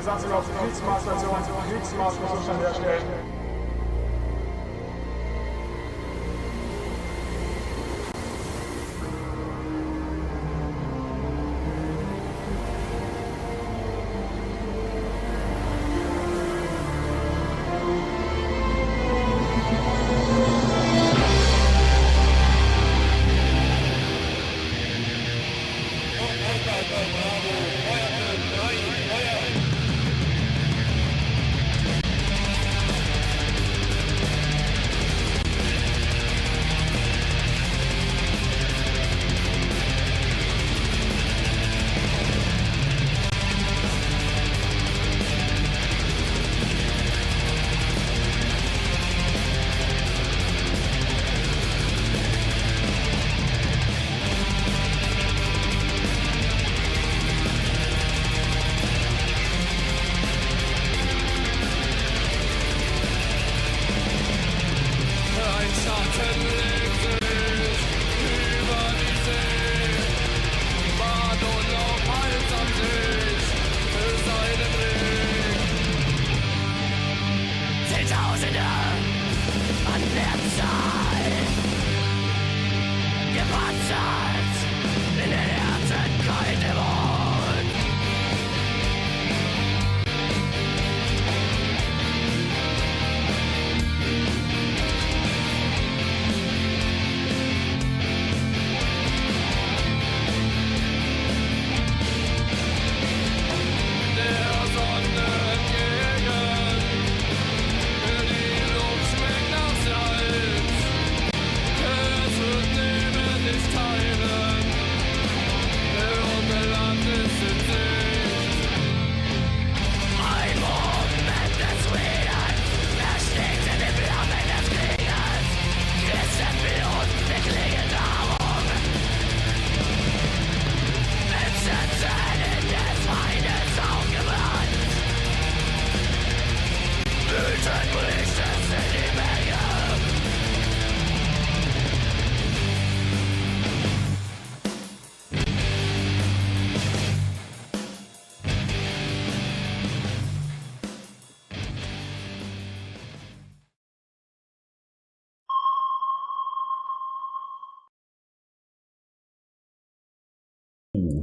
Besatzung auf Kriegsmarschstation, Kriegsmarschzustand herstellen.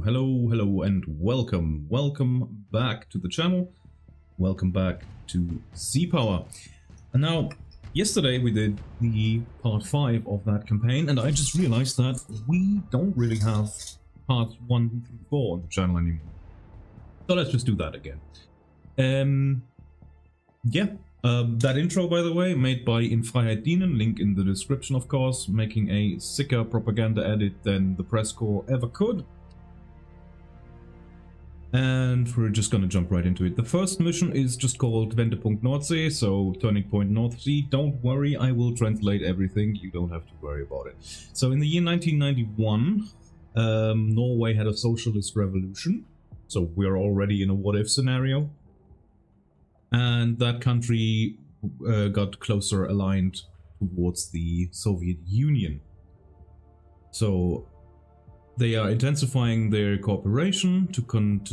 Hello and welcome back to the channel. Welcome back to Sea Power. And now, yesterday we did the part 5 of that campaign, and I just realized that we don't really have parts 1 through 4 on the channel anymore. So let's just do that again. That intro, by the way, made by In Freiheit Dienen, link in the description of course, making a sicker propaganda edit than the press corps ever could. And we're just gonna jump right into it. The first mission is just called Wendepunkt Nordsee, so turning point North Sea. Don't worry, I will translate everything, you don't have to worry about it. So in the year 1991, Norway had a socialist revolution, so we're already in a what-if scenario. And that country got closer aligned towards the Soviet Union. So they are intensifying their cooperation to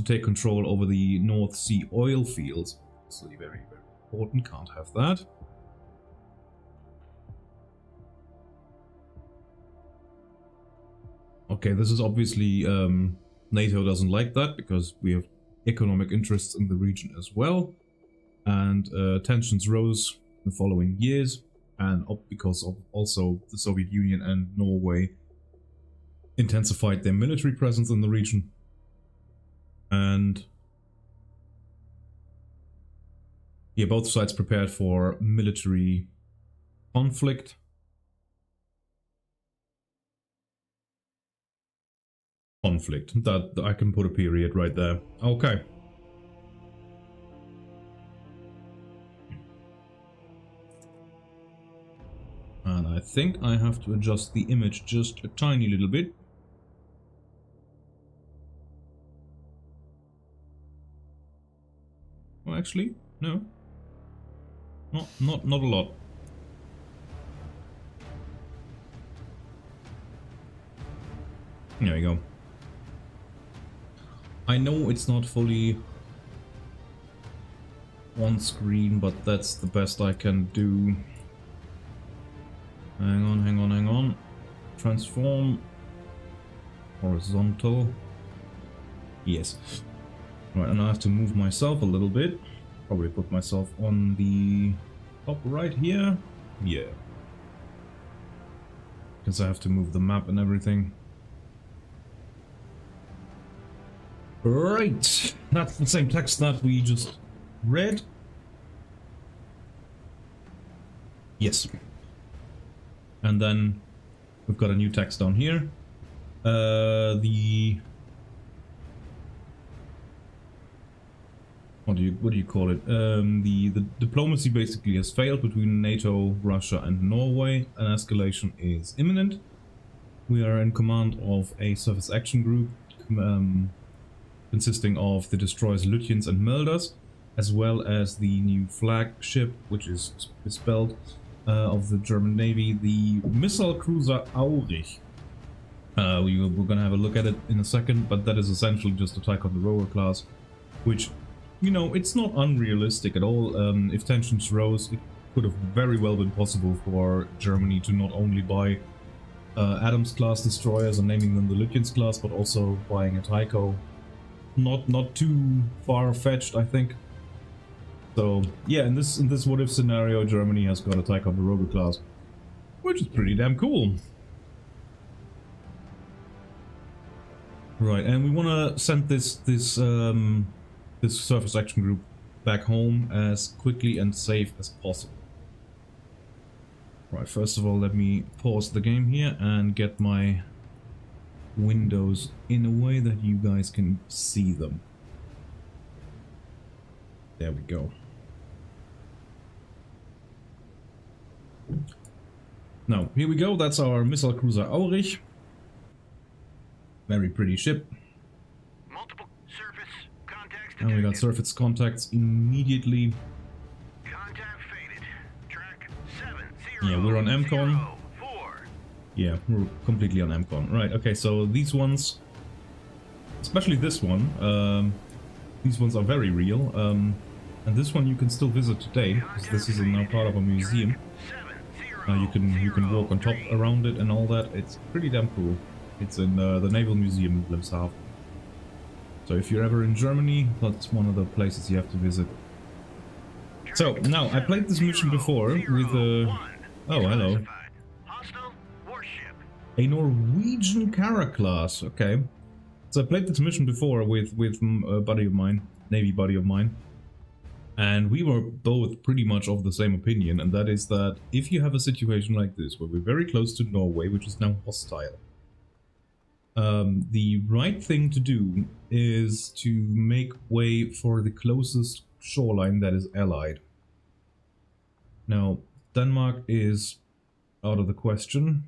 take control over the North Sea oil fields. So very, very important, can't have that. Okay, this is obviously, NATO doesn't like that because we have economic interests in the region as well. And tensions rose in the following years, and because of also the Soviet Union and Norway intensified their military presence in the region. And yeah, both sides prepared for military conflict. That I can put a period right there. Okay. And I think I have to adjust the image just a tiny little bit. Well, actually, no. Not a lot. There we go. I know it's not fully on screen, but that's the best I can do. Hang on, hang on, hang on. Transform. Horizontal. Yes. Right, and I have to move myself a little bit. Probably put myself on the top right here. Yeah. Because I have to move the map and everything. Right. That's the same text that we just read. Yes. And then we've got a new text down here. What do you call it? The diplomacy basically has failed between NATO, Russia, and Norway. An escalation is imminent. We are in command of a surface action group consisting of the destroyers Lutyens and Melders, as well as the new flagship, which is misspelled, of the German Navy, the missile cruiser Aurich. We're gonna have a look at it in a second, but that is essentially just a Ticonderoga class, which, you know, it's not unrealistic at all. If tensions rose, it could have very well been possible for Germany to not only buy Adams class destroyers and naming them the Lutyens class, but also buying a Tycho. Not too far-fetched, I think. So yeah, in this what if scenario, Germany has got a Ticonderoga class, which is pretty damn cool. Right, and we want to send this surface action group back home as quickly and safe as possible. Right, first of all, let me pause the game here and get my windows in a way that you guys can see them. There we go. Now, here we go. That's our missile cruiser Aurich. Very pretty ship. Multiple surface contacts And we got surface contacts immediately. Contact faded. Track 70. Yeah, we're on MCON. 04. Yeah, we're completely on MCON. Right, okay, so these ones, especially this one, these ones are very real. And this one you can still visit today, because this is now part of a museum. You can walk on top around it and all that. It's pretty damn cool. It's in the Naval Museum in Wilhelmshaven. So if you're ever in Germany, that's one of the places you have to visit. So now I played this mission before with oh, hello. A Norwegian Kara class. Okay. So I played this mission before with a buddy of mine, Navy buddy of mine. And we were both pretty much of the same opinion, and that is that if you have a situation like this, where we're very close to Norway, which is now hostile, the right thing to do is to make way for the closest shoreline that is allied. Now, Denmark is out of the question.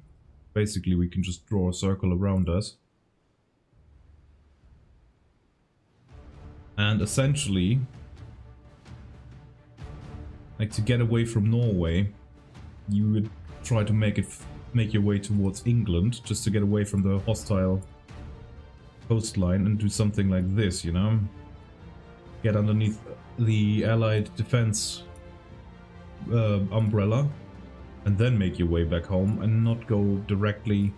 Basically, we can just draw a circle around us. And essentially, like, to get away from Norway, you would try to make your way towards England, just to get away from the hostile coastline and do something like this, you know? Get underneath the Allied defense umbrella, and then make your way back home, and not go directly...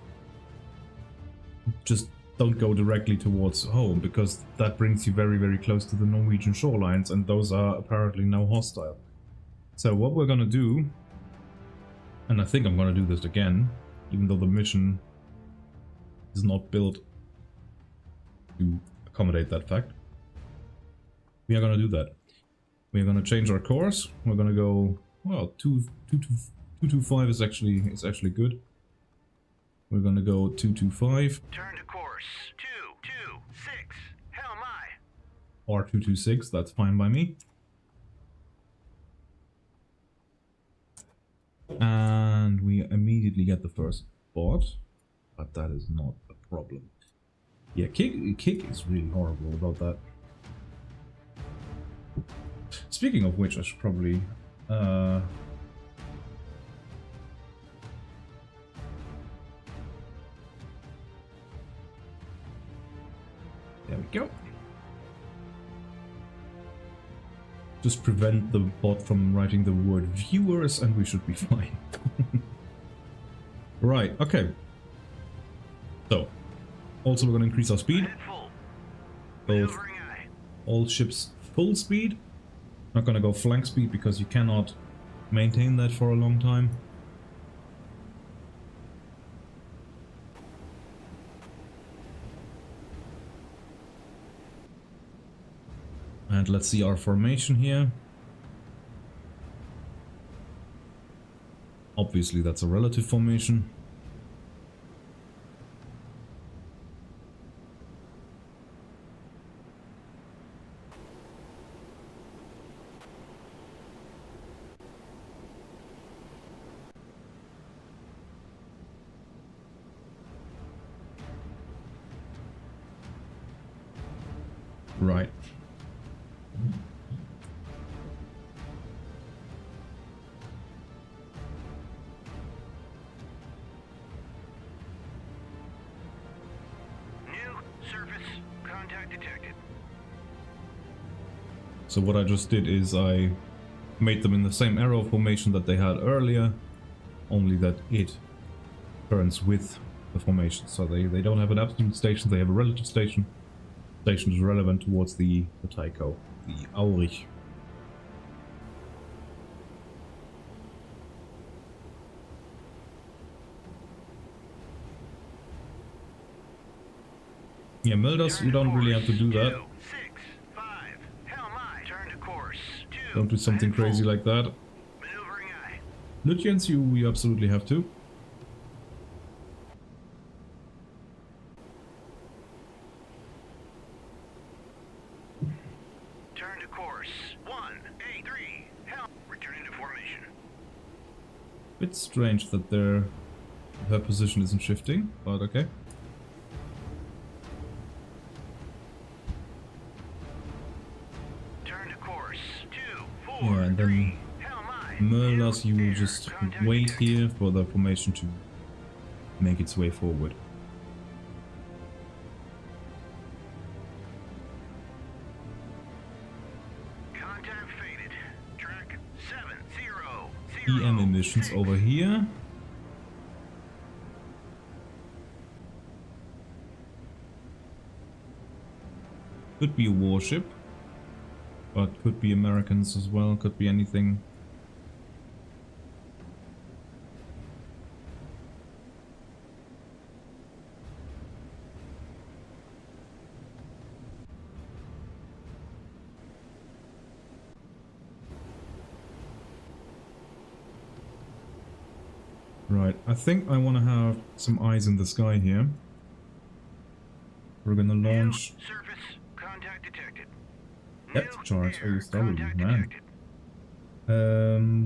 Just don't go directly towards home, because that brings you very, very close to the Norwegian shorelines, and those are apparently now hostile. So what we're gonna do, and I think I'm gonna do this again, even though the mission is not built to accommodate that fact. We are gonna do that. We are gonna change our course. We're gonna go, well, 225 is actually good. We're gonna go 225. Turn to course 226. Hell my. Or 226. That's fine by me. And we immediately get the first bot, but that is not a problem. Yeah, kick is really horrible about that. Speaking of which, I should probably there we go. Just prevent the bot from writing the word viewers and we should be fine. Right, okay. So, also we're going to increase our speed. Both all ships full speed. Not going to go flank speed because you cannot maintain that for a long time. And let's see our formation here. Obviously that's a relative formation. Right. So what I just did is I made them in the same arrow formation that they had earlier, only that it turns with the formation. So they don't have an absolute station, they have a relative station. Station is relevant towards the Tycho, the Aurich. Yeah, Mildas, you don't really have to do that. Don't do something crazy like that. Lutyens, you absolutely have to. Turn to course 183. Returning to formation. Bit strange that her position isn't shifting, but okay. Yeah, and then Merlas, you will just wait here for the formation to make its way forward. Contact faded. Track 700. EM emissions over here. Could be a warship. But could be Americans as well, could be anything. Right, I think I want to have some eyes in the sky here. We're gonna launch... Surface contact detected. Depth charge, ASW, man.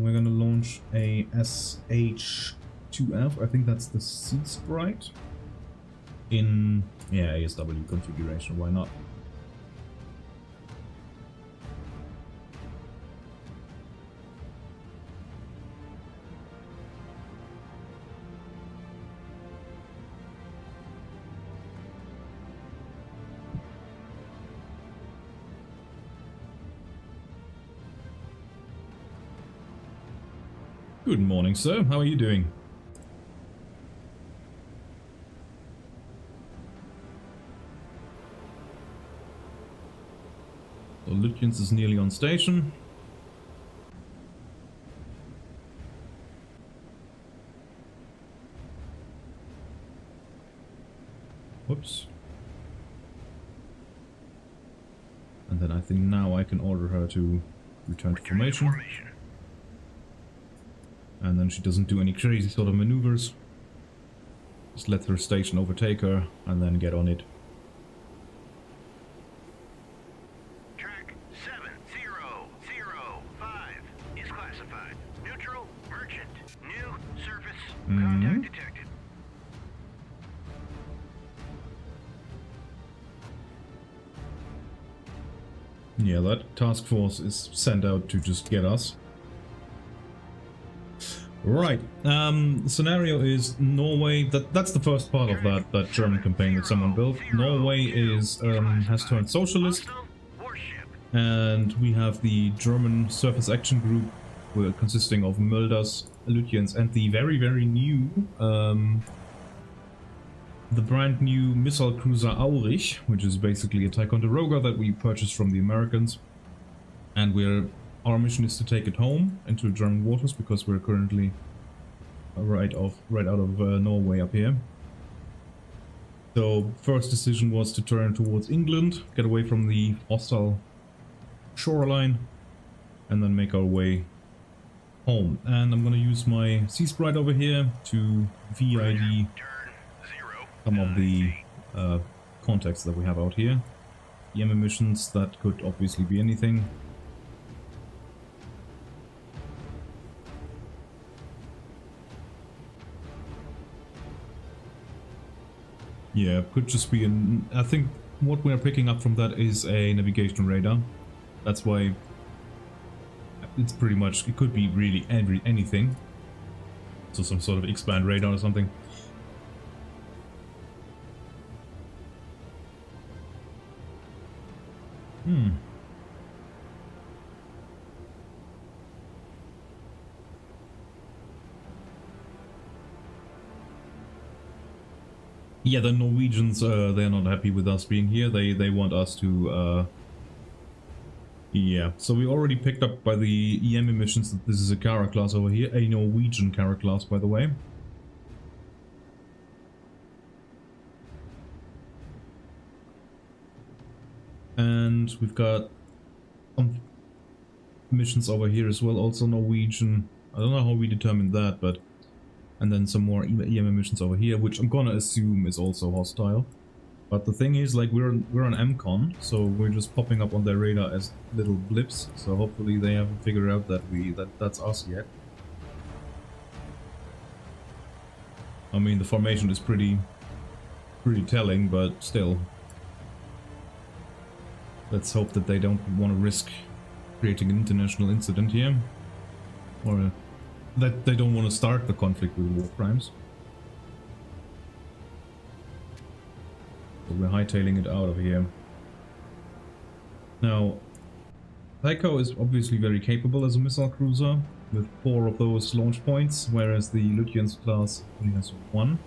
We're gonna launch a SH2F, I think that's the Sea Sprite. In, yeah, ASW configuration, why not? Good morning, sir. How are you doing? So Lutyens is nearly on station. Whoops. And then I think now I can order her to return to formation. And then she doesn't do any crazy sort of maneuvers. Just let her station overtake her and then get on it. Track 7005 is classified. Neutral, merchant. New surface contact detected. Yeah, that task force is sent out to just get us. Right, scenario is Norway, that's the first part of that German campaign that someone built. Norway is has turned socialist, And we have the German Surface Action Group, consisting of Mölders, Lutyens, and the very, very new, the brand new missile cruiser Aurich, which is basically a Ticonderoga that we purchased from the Americans. And our mission is to take it home into German waters, because we're currently right out of Norway up here. So first decision was to turn towards England, get away from the hostile shoreline, and then make our way home. And I'm gonna use my Sea Sprite over here to VID some of the contacts that we have out here. EM missions, that could obviously be anything. Yeah, could just be I think what we're picking up from that is a navigation radar. That's why it's pretty much, it could be really anything. So some sort of X-band radar or something. Yeah, the Norwegians, they're not happy with us being here. They want us to, yeah. So we already picked up by the EM emissions that this is a Kara class over here. A Norwegian Kara class, by the way. And we've got some missions over here as well, also Norwegian. I don't know how we determined that, but... And then some more EM emissions over here, which I'm gonna assume is also hostile. But the thing is, like, we're on MCON, so we're just popping up on their radar as little blips. So hopefully they haven't figured out that that's us yet. I mean, the formation is pretty telling, but still. Let's hope that they don't want to risk creating an international incident here, or that they don't want to start the conflict with war crimes. So we're hightailing it out of here. Now, Tycho is obviously very capable as a missile cruiser, with 4 of those launch points, whereas the Lutyens class only has 1.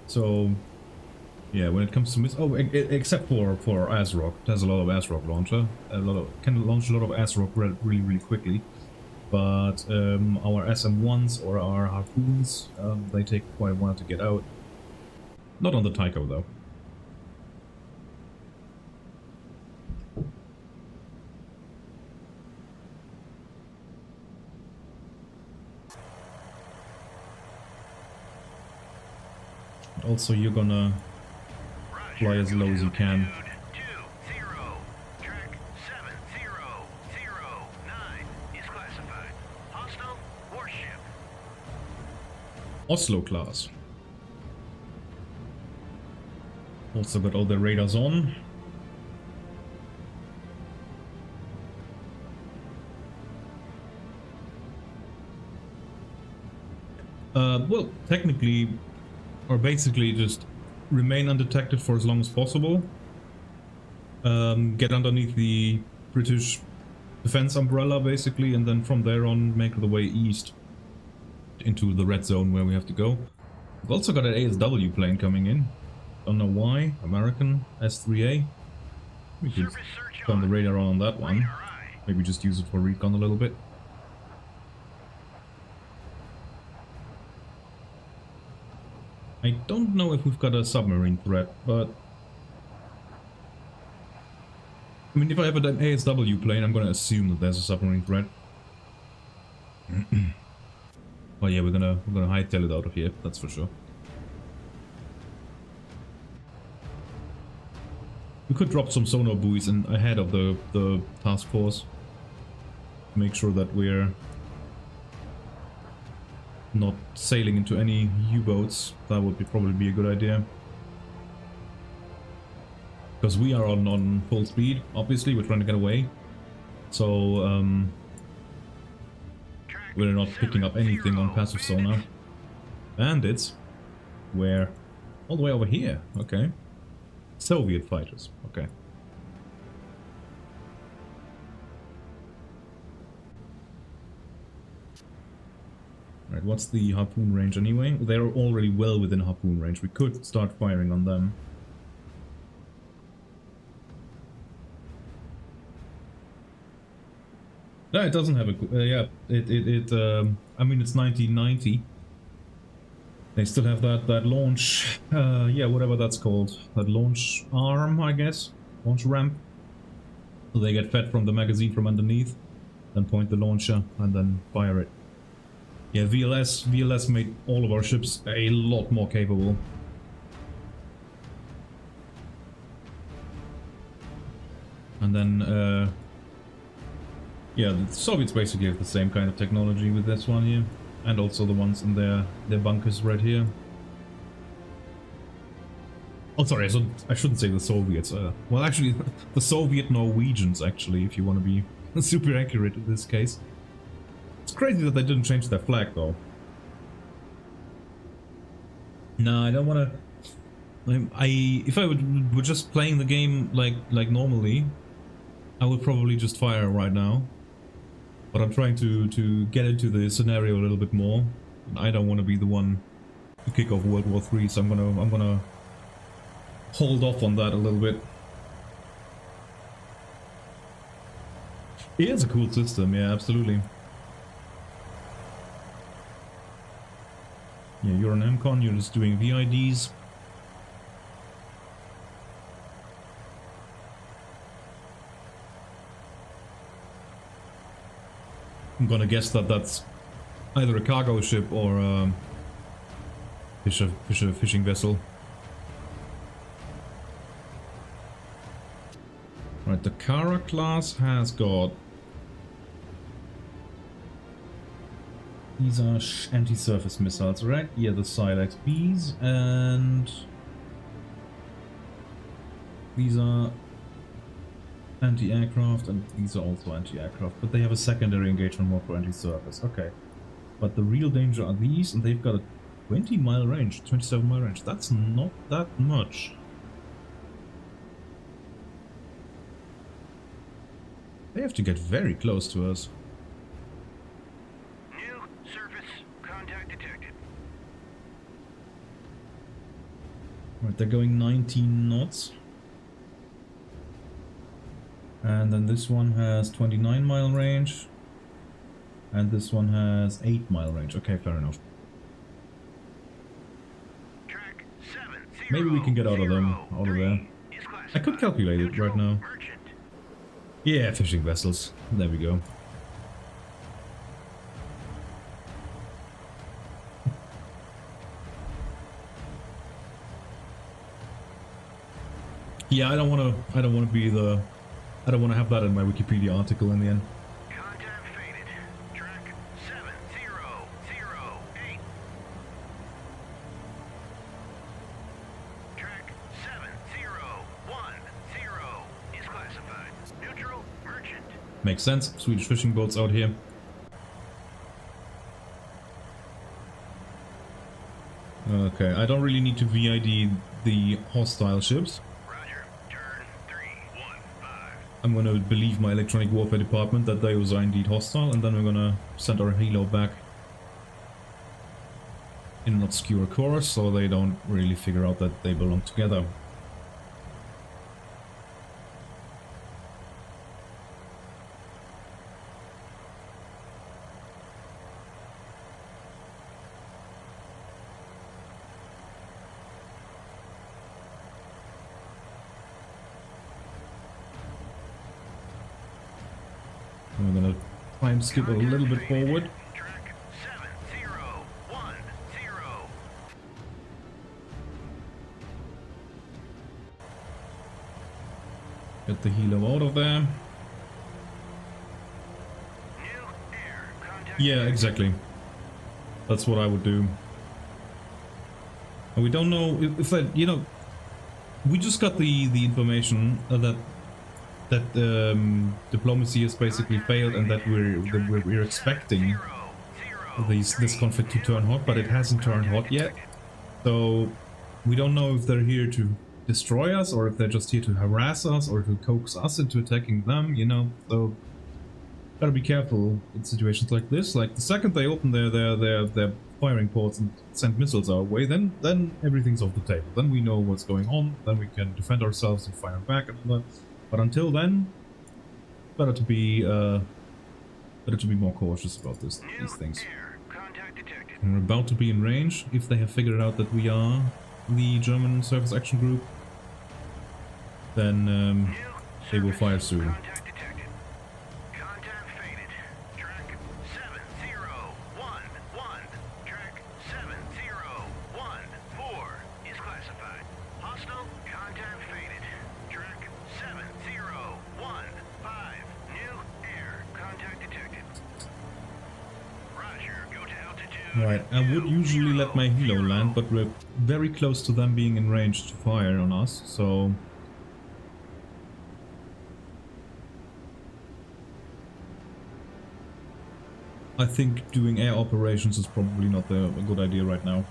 So, yeah, when it comes to except for ASROC, it has a lot of ASROC launcher, can launch a lot of ASROC really quickly. But our SM1s or our Harpoons, they take quite a while to get out. Not on the Tycho though. Also, you're gonna fly as low as you can. Oslo class. Also got all the radars on. Well, technically, or basically just remain undetected for as long as possible. Get underneath the British defense umbrella, basically, and then from there on make the way east into the red zone where we have to go. We've also got an ASW plane coming in. Don't know why. American S3A. We could turn the radar on that one. Maybe just use it for recon a little bit. I don't know if we've got a submarine threat, but... I mean, if I have an ASW plane, I'm gonna assume that there's a submarine threat. Oh yeah, we're gonna hightail it out of here, that's for sure. We could drop some sonar buoys ahead of the task force. Make sure that we're not sailing into any U-boats. That would probably be a good idea. Because we are on full speed, obviously, we're trying to get away. So, we're not picking up anything on passive sonar. Bandits? Where? All the way over here, okay. Soviet fighters, okay. Right, what's the harpoon range anyway? They're already well within harpoon range. We could start firing on them. No, it doesn't have a... yeah, I mean, it's 1990. They still have that launch... yeah, whatever that's called. That launch arm, I guess? Launch ramp. So they get fed from the magazine from underneath. Then point the launcher and then fire it. Yeah, VLS made all of our ships a lot more capable. And then, yeah, the Soviets basically have the same kind of technology with this one here. And also the ones in their bunkers right here. Oh, sorry, I shouldn't say the Soviets. Well, actually, the Soviet Norwegians, actually, if you want to be super accurate in this case. It's crazy that they didn't change their flag, though. No, I don't want to... if I were just playing the game like normally, I would probably just fire right now. But I'm trying to get into the scenario a little bit more. I don't want to be the one to kick off World War III, so I'm gonna hold off on that a little bit. It is a cool system, yeah, absolutely. Yeah, you're an MCON, you're just doing VIDs. I'm gonna guess that that's either a cargo ship or a fishing vessel. Right, the Kara class has got... These are anti-surface missiles, right? Yeah, the Silex Bs, and these are anti-aircraft, and these are also anti-aircraft, but they have a secondary engagement mode for anti-surface. Okay, but the real danger are these, and they've got a 20-mile range, 27-mile range. That's not that much. They have to get very close to us. Right, they're going 19 knots. And then this one has 29-mile range. And this one has 8-mile range. Okay, fair enough. Maybe we can get out of there. I could calculate it right now. Yeah, fishing vessels. There we go. Yeah, I don't want to have that in my Wikipedia article in the end. Contact faded. Track 7008. Track 7010 is classified. Neutral merchant. Makes sense. Swedish fishing boats out here. Okay, I don't really need to VID the hostile ships. I'm gonna believe my electronic warfare department that those are indeed hostile, and then we're gonna send our helo back in an obscure course so they don't really figure out that they belong together. I'm gonna try and skip a little bit forward. Track 7010. Get the helo out of there. New air contact. Yeah, exactly. That's what I would do. And we don't know if that, you know, we just got the information that diplomacy has basically failed, and that we're expecting this conflict to turn hot, but it hasn't turned hot yet. So we don't know if they're here to destroy us, or if they're just here to harass us, or to coax us into attacking them, you know. So Gotta be careful in situations like this. Like the second they open their firing ports and send missiles our way, then everything's off the table. Then we know what's going on. Then we can defend ourselves and fire back and all that. But until then, better to be more cautious about these things. And we're about to be in range. If they have figured out that we are the German Surface Action Group, then they will fire soon. Right, I would usually let my helo land, but we're very close to them being in range to fire on us, so... I think doing air operations is probably not a good idea right now.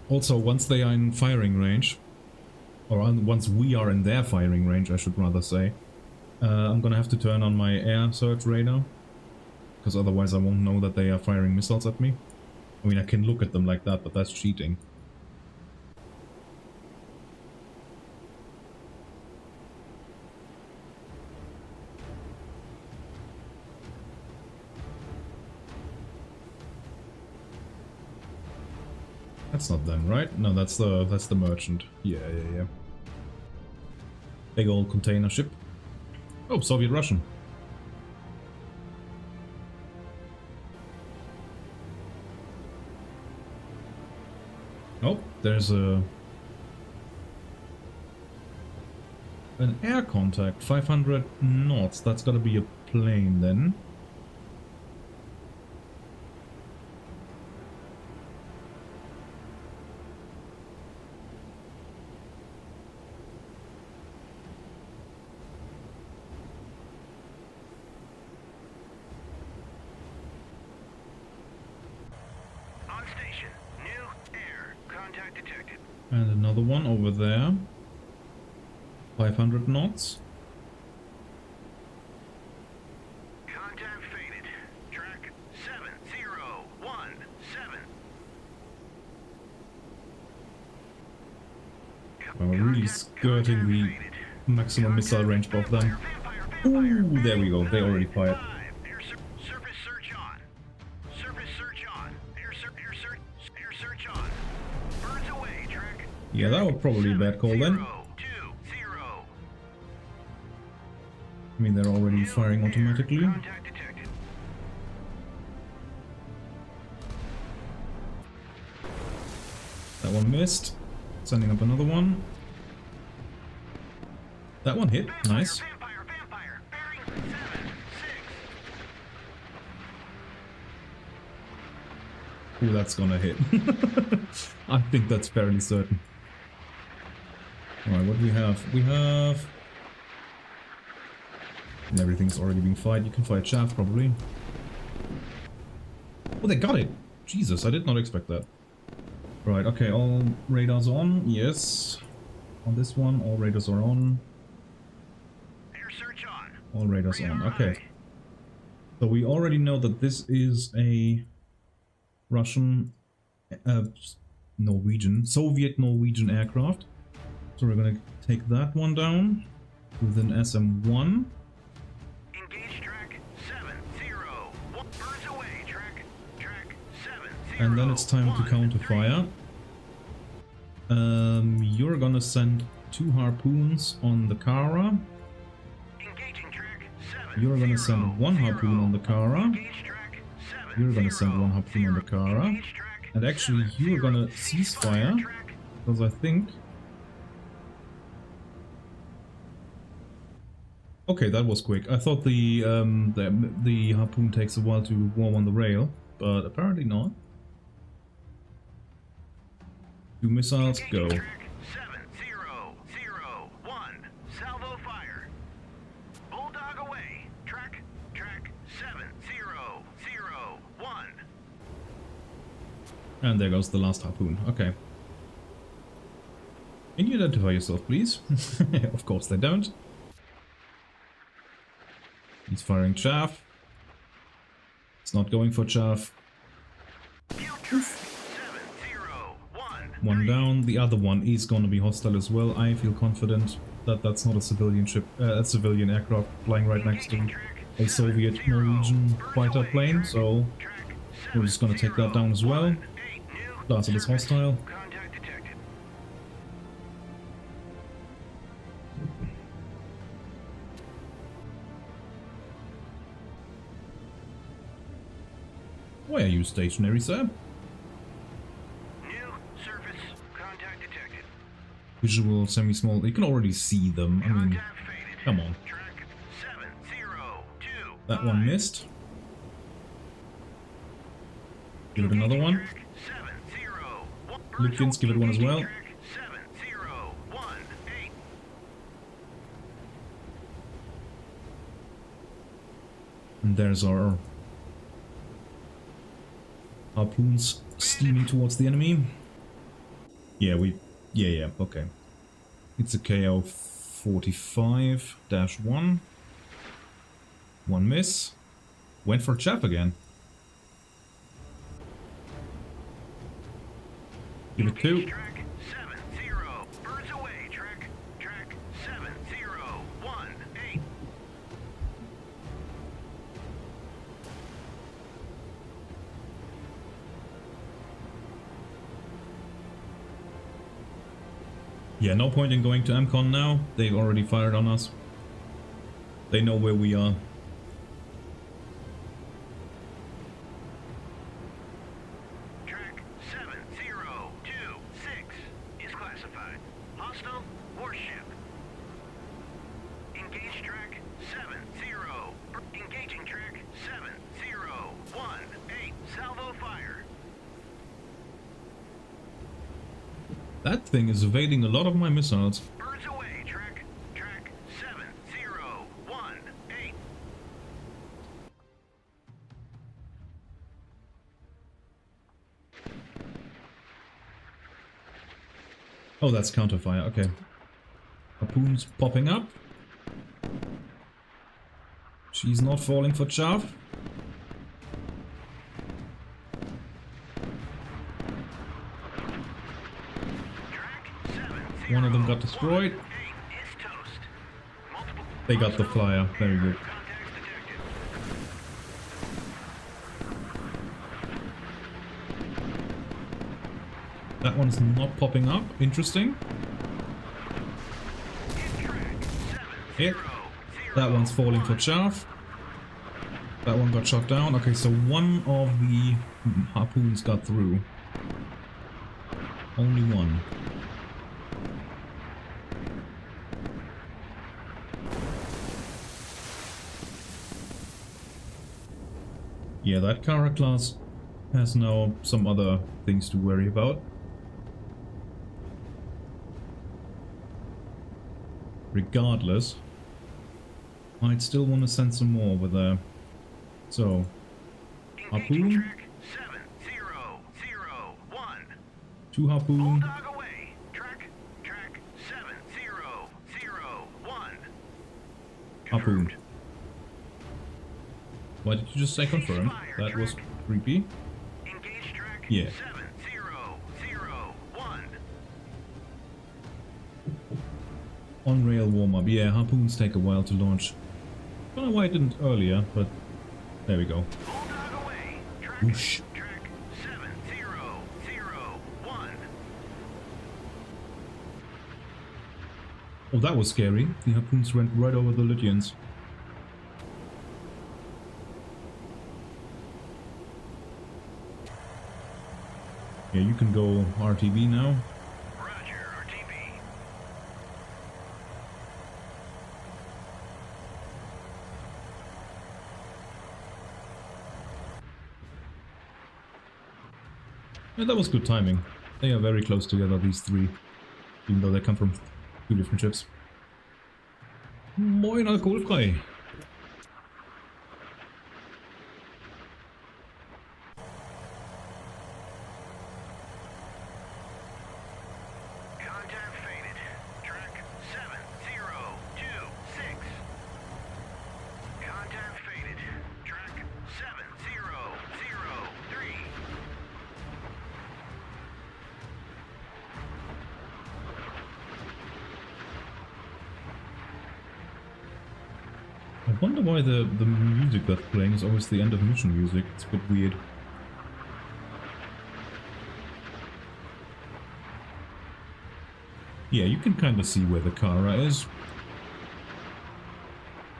Also, once they are in firing range, or once we are in their firing range, I should rather say, I'm gonna have to turn on my air search radar, because otherwise I won't know that they are firing missiles at me. I mean, I can look at them like that, but that's cheating. That's not them, right? No, that's the merchant. Yeah. Big old container ship. Oh, Soviet Russian. Oh, there's an air contact, 500 knots. That's gotta be a plane then. And another one over there. 500 knots. Contact faded. Track 7017. We're really skirting the maximum missile range above them. Ooh, there we go. They already fired. Surface search on. Surface search on. Air search on. Birds away, track. Yeah, that was probably a bad call then. 020. I mean, they're already firing automatically. Contact detected. That one missed. Sending up another one. That one hit. Nice. Vampire. Bearing 76. Ooh, that's gonna hit. I think that's fairly certain. Alright, what do we have? We have... And everything's already being fired. You can fire chaff, probably. Oh, they got it! Jesus, I did not expect that. Right, okay, all radars on. Yes. On this one, all radars are on. Air search on. All radars on, okay. So we already know that this is a Russian, Soviet Norwegian aircraft. So we're gonna take that one down with an SM-1. Engage track 701. Birds away, track 70. And then it's time to counter fire. You're gonna send 2 harpoons on the Kara. Engaging track 7. You're gonna send 1 harpoon on the Kara. Engage track 7. You're gonna send 1 harpoon on the Kara. Engage track And actually, you're gonna cease fire, because I think... Okay, that was quick. I thought the harpoon takes a while to warm on the rail, but apparently not. 2 missiles, go. Track 7001. Salvo fire. Bulldog away. Track 7001. And there goes the last harpoon. Okay. Can you identify yourself, please? Of course they don't. He's firing chaff. It's not going for chaff. One down. The other one is going to be hostile as well. I feel confident that that's not a civilian ship, a civilian aircraft flying right next to a Soviet Norwegian fighter plane. So we're just going to take that down as well. Class it as hostile. Why are you stationary, sir? New surface contact detected. Visual semi-small. You can already see them. I mean, Contact faded. come on. Track 702. That one missed. Give it another one. Track 701. Lutkins, give it one as well. Track 7018. And there's our harpoons steaming towards the enemy. Yeah, okay. It's a KO 45-1. One miss. Went for chaff again. Give it two. Track 70. Birds away. Track 7018. Yeah, no point in going to MCON now. They've already fired on us. They know where we are. Track 7026 is classified. Hostile warship. Engage track 70. Engaging track 7018. Salvo fire. That thing is evading a lot of my missiles. Birds away. Track 7018. Oh, that's counterfire. Okay. Harpoons popping up. She's not falling for chaff. One of them got destroyed. They got the flyer. Very good. That one's not popping up. Interesting. Hit. That one's falling for chaff. That one got shot down. Okay, so one of the harpoons got through. Only one. Yeah, that Kara class has now some other things to worry about. Regardless, I'd still want to send some more over there. So, harpoon, 7001. 2 harpoon, Bulldog away. Track 7001. harpoon. Why did you just say confirm? That was creepy. Engage track Yeah. 7001. On rail warm up. Yeah, harpoons take a while to launch. Don't know why it didn't earlier, but there we go. Bulldog away. Track Whoosh. 7001. Oh, that was scary. The harpoons went right over the Lydians. Yeah, you can go RTB now. Roger, RTB. Yeah, that was good timing. They are very close together, these three. Even though they come from 2 different ships. Moin, alkoholfrei! I wonder why the music that's playing is always the end of mission music. It's a bit weird. Yeah, you can kind of see where the Kara is.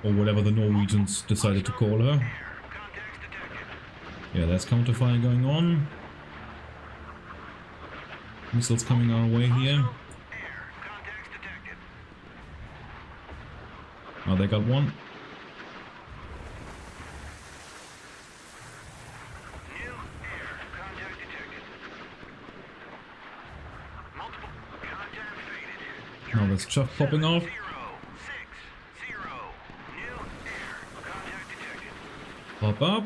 Or whatever the Norwegians decided to call her. Yeah, there's counterfire going on. Missiles coming our way here. Oh, they got one. Now there's chuff popping off. Pop up.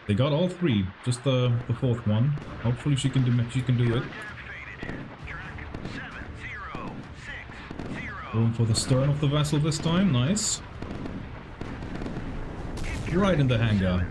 They got all three, just the fourth one. Hopefully she can do it. Going for the stern of the vessel this time, nice. Right in the hangar.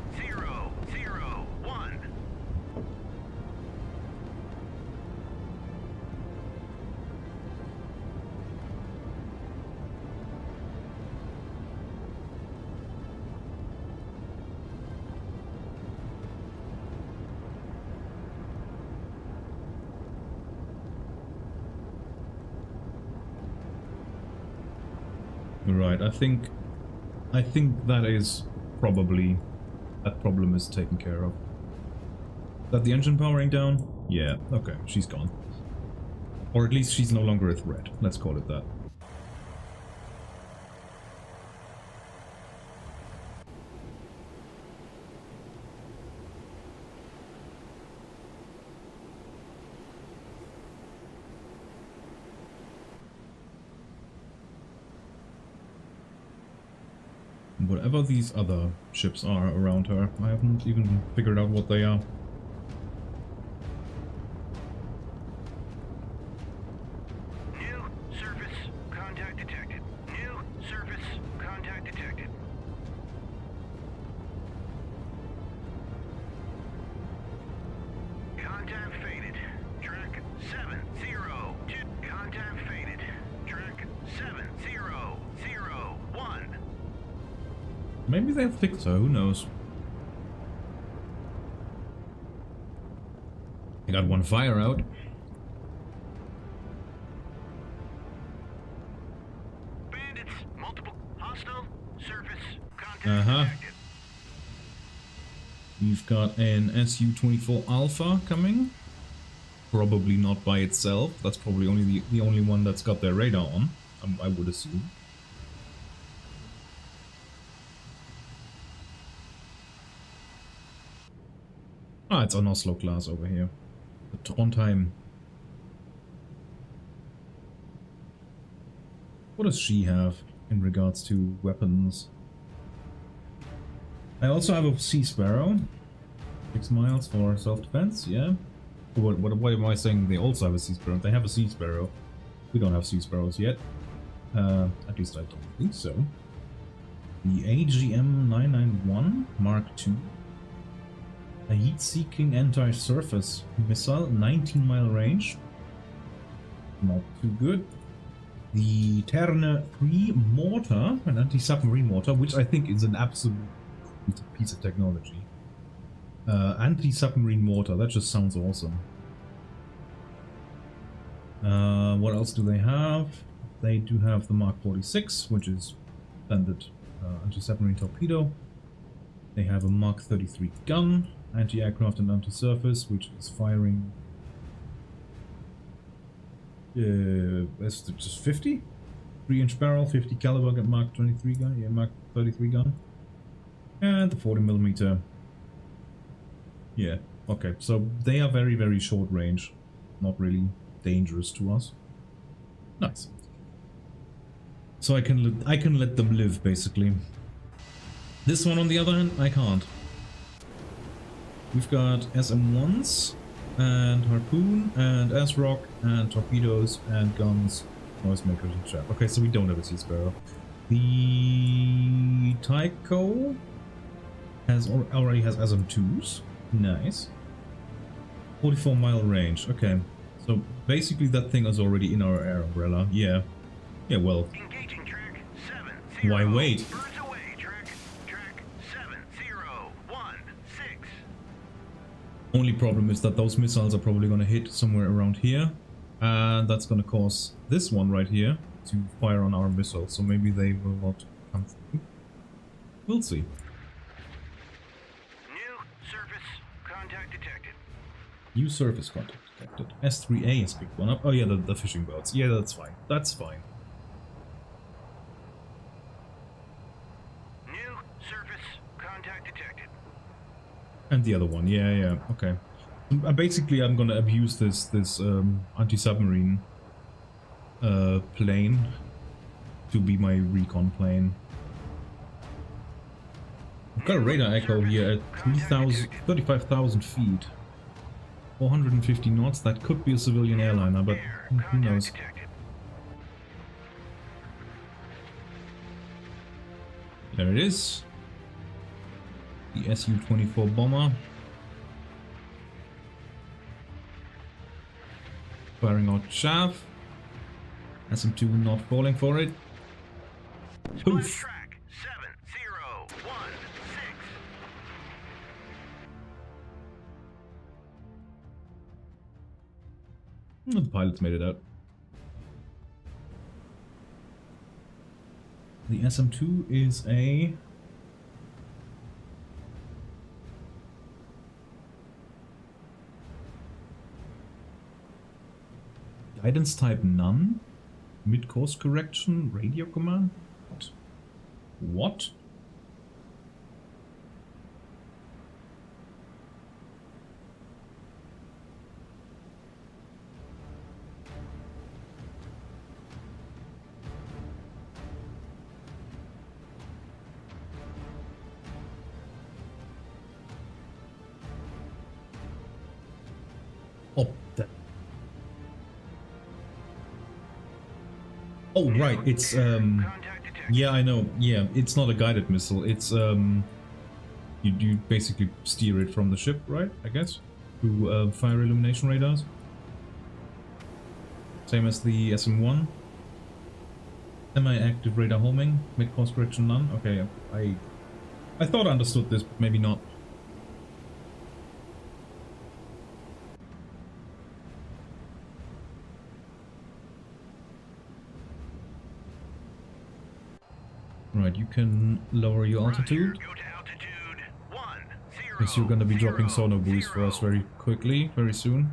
Right, I think that is probably, that problem is taken care of. Is that the engine powering down? Yeah, okay, she's gone. Or at least she's no longer a threat, let's call it that. Whatever these other ships are around her, I haven't even figured out what they are. New surface contact detected. New surface contact detected. Contact faded. Track 702. Contact faded. Track 7001. Maybe they'll fix her, who knows. I got one fire out. Bandits, multiple hostile surface contact detected. We've got an Su-24 Alpha coming. Probably not by itself. That's probably only the only one that's got their radar on, I would assume. Ah, it's an Oslo class over here. The Trondheim. What does she have in regards to weapons? I also have a Sea Sparrow. 6 miles for self-defense, yeah. What am I saying? They also have a Sea Sparrow. They have a Sea Sparrow. We don't have Sea Sparrows yet. At least I don't think so. The AGM-991 Mark II. A heat-seeking anti-surface missile, 19-mile range. Not too good. The Terne 3 mortar, an anti-submarine mortar, which I think is an absolute piece of technology. Anti-submarine mortar, that just sounds awesome. What else do they have? They do have the Mark 46, which is standard anti-submarine torpedo. They have a Mark 33 gun, anti-aircraft and anti-surface, which is firing... that's just 50? 3-inch barrel, 50 caliber Mark 23 gun, yeah, Mark 33 gun. And the 40mm. Yeah, okay, so they are very, very short range. Not really dangerous to us. Nice. So I can let them live, basically. This one, on the other hand, I can't. We've got SM-1s, and Harpoon, and S-Rock, and torpedoes, and guns, noisemakers, and chaff. Okay, so we don't have a Sea Sparrow. The Tycho already has SM-2s. Nice. 44-mile range. Okay, So basically that thing is already in our air umbrella. Yeah. Yeah, well, Engaging track 70. why wait? Birds away, track 7016. Only problem is that those missiles are probably going to hit somewhere around here. And that's going to cause this one right here to fire on our missile. So maybe they will not come through. We'll see. New surface contact detected. New surface contact detected. S3A has picked one up. Oh yeah, the fishing boats. Yeah, that's fine. That's fine. New surface contact detected. And the other one. Yeah, yeah. Okay. Basically, I'm gonna abuse this anti-submarine plane to be my recon plane. I've got a radar echo here at 35,000 feet. 450 knots. That could be a civilian airliner, but who knows? There it is. The Su-24 bomber. Firing out chaff. SM2 not falling for it. Poof! Track 7016. The pilots made it out. The SM2 is a... Guidance type none? Mid-course correction? Radio command? What? What? Oh, that. Oh, right, it's, yeah, I know, yeah, it's not a guided missile, it's, you basically steer it from the ship, right, I guess? Through, fire illumination radars? Same as the SM1. Semi-active radar homing, mid-course correction none, okay, I thought I understood this, but maybe not. Right, you can lower your altitude. Go to altitude 10. Because you're gonna be dropping sonar buoys for us very quickly, very soon.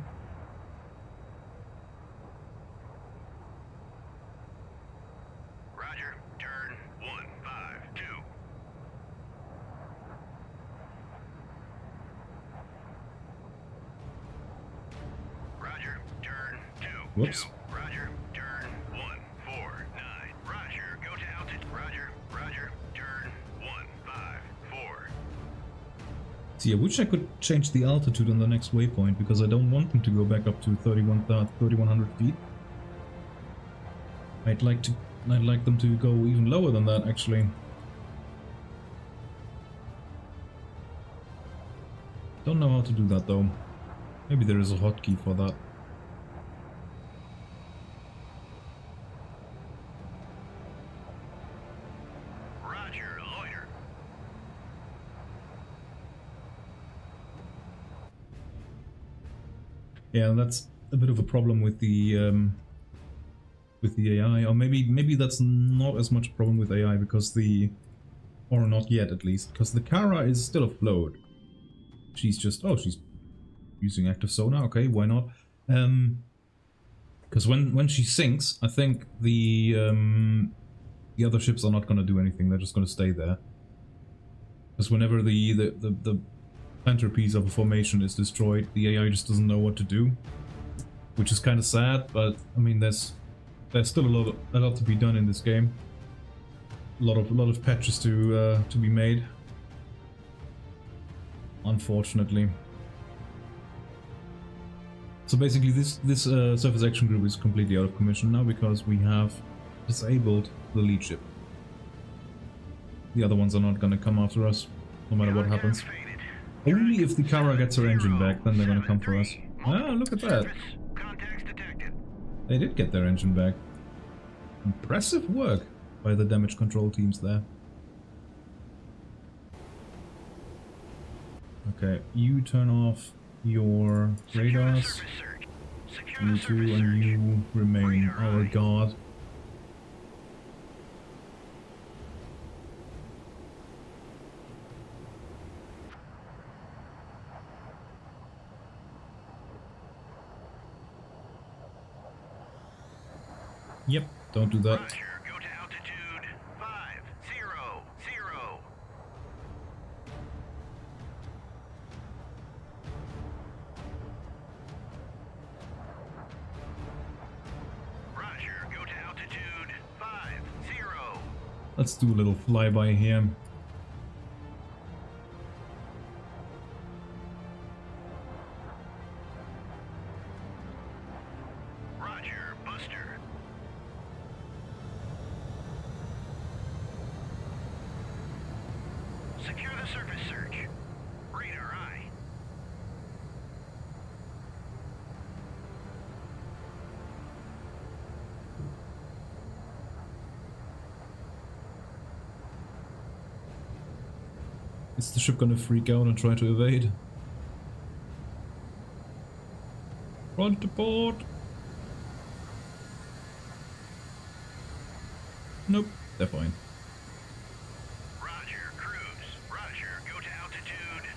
Roger, turn 152. Roger, turn 2. Whoops. Roger, turn 149. Roger, go to altitude. Roger, turn 154. See, I wish I could change the altitude on the next waypoint, because I don't want them to go back up to 3,100 feet. I'd like them to go even lower than that, actually. Don't know how to do that though. Maybe there is a hotkey for that. Roger, loiter. Yeah, that's a bit of a problem with the AI, or maybe that's not as much a problem with AI because or not yet at least, because the Kara is still afloat. She's just she's using active sonar. Okay, why not? Because when she sinks, I think the other ships are not going to do anything. They're just going to stay there. Because whenever the centerpiece of a formation is destroyed, the AI just doesn't know what to do, which is kind of sad. But I mean, there's still a lot to be done in this game. A lot of patches to be made. Unfortunately. So basically, this surface action group is completely out of commission now because we have disabled the lead ship. The other ones are not going to come after us, no matter what happens. Only if the Kara gets her engine back, then they're going to come for us. Ah, look at that. Contacts They did get their engine back. Impressive work by the damage control teams there. Okay, you turn off your radars. You two, and you remain our guard. Yep, don't do that. Roger, go to altitude 500. Roger, go to altitude 50. Let's do a little flyby here. Roger, Buster. Secure the surface search. Radar eye. Is the ship gonna freak out and try to evade? Run to port! Nope, they're fine. Roger, cruise. Roger, go to altitude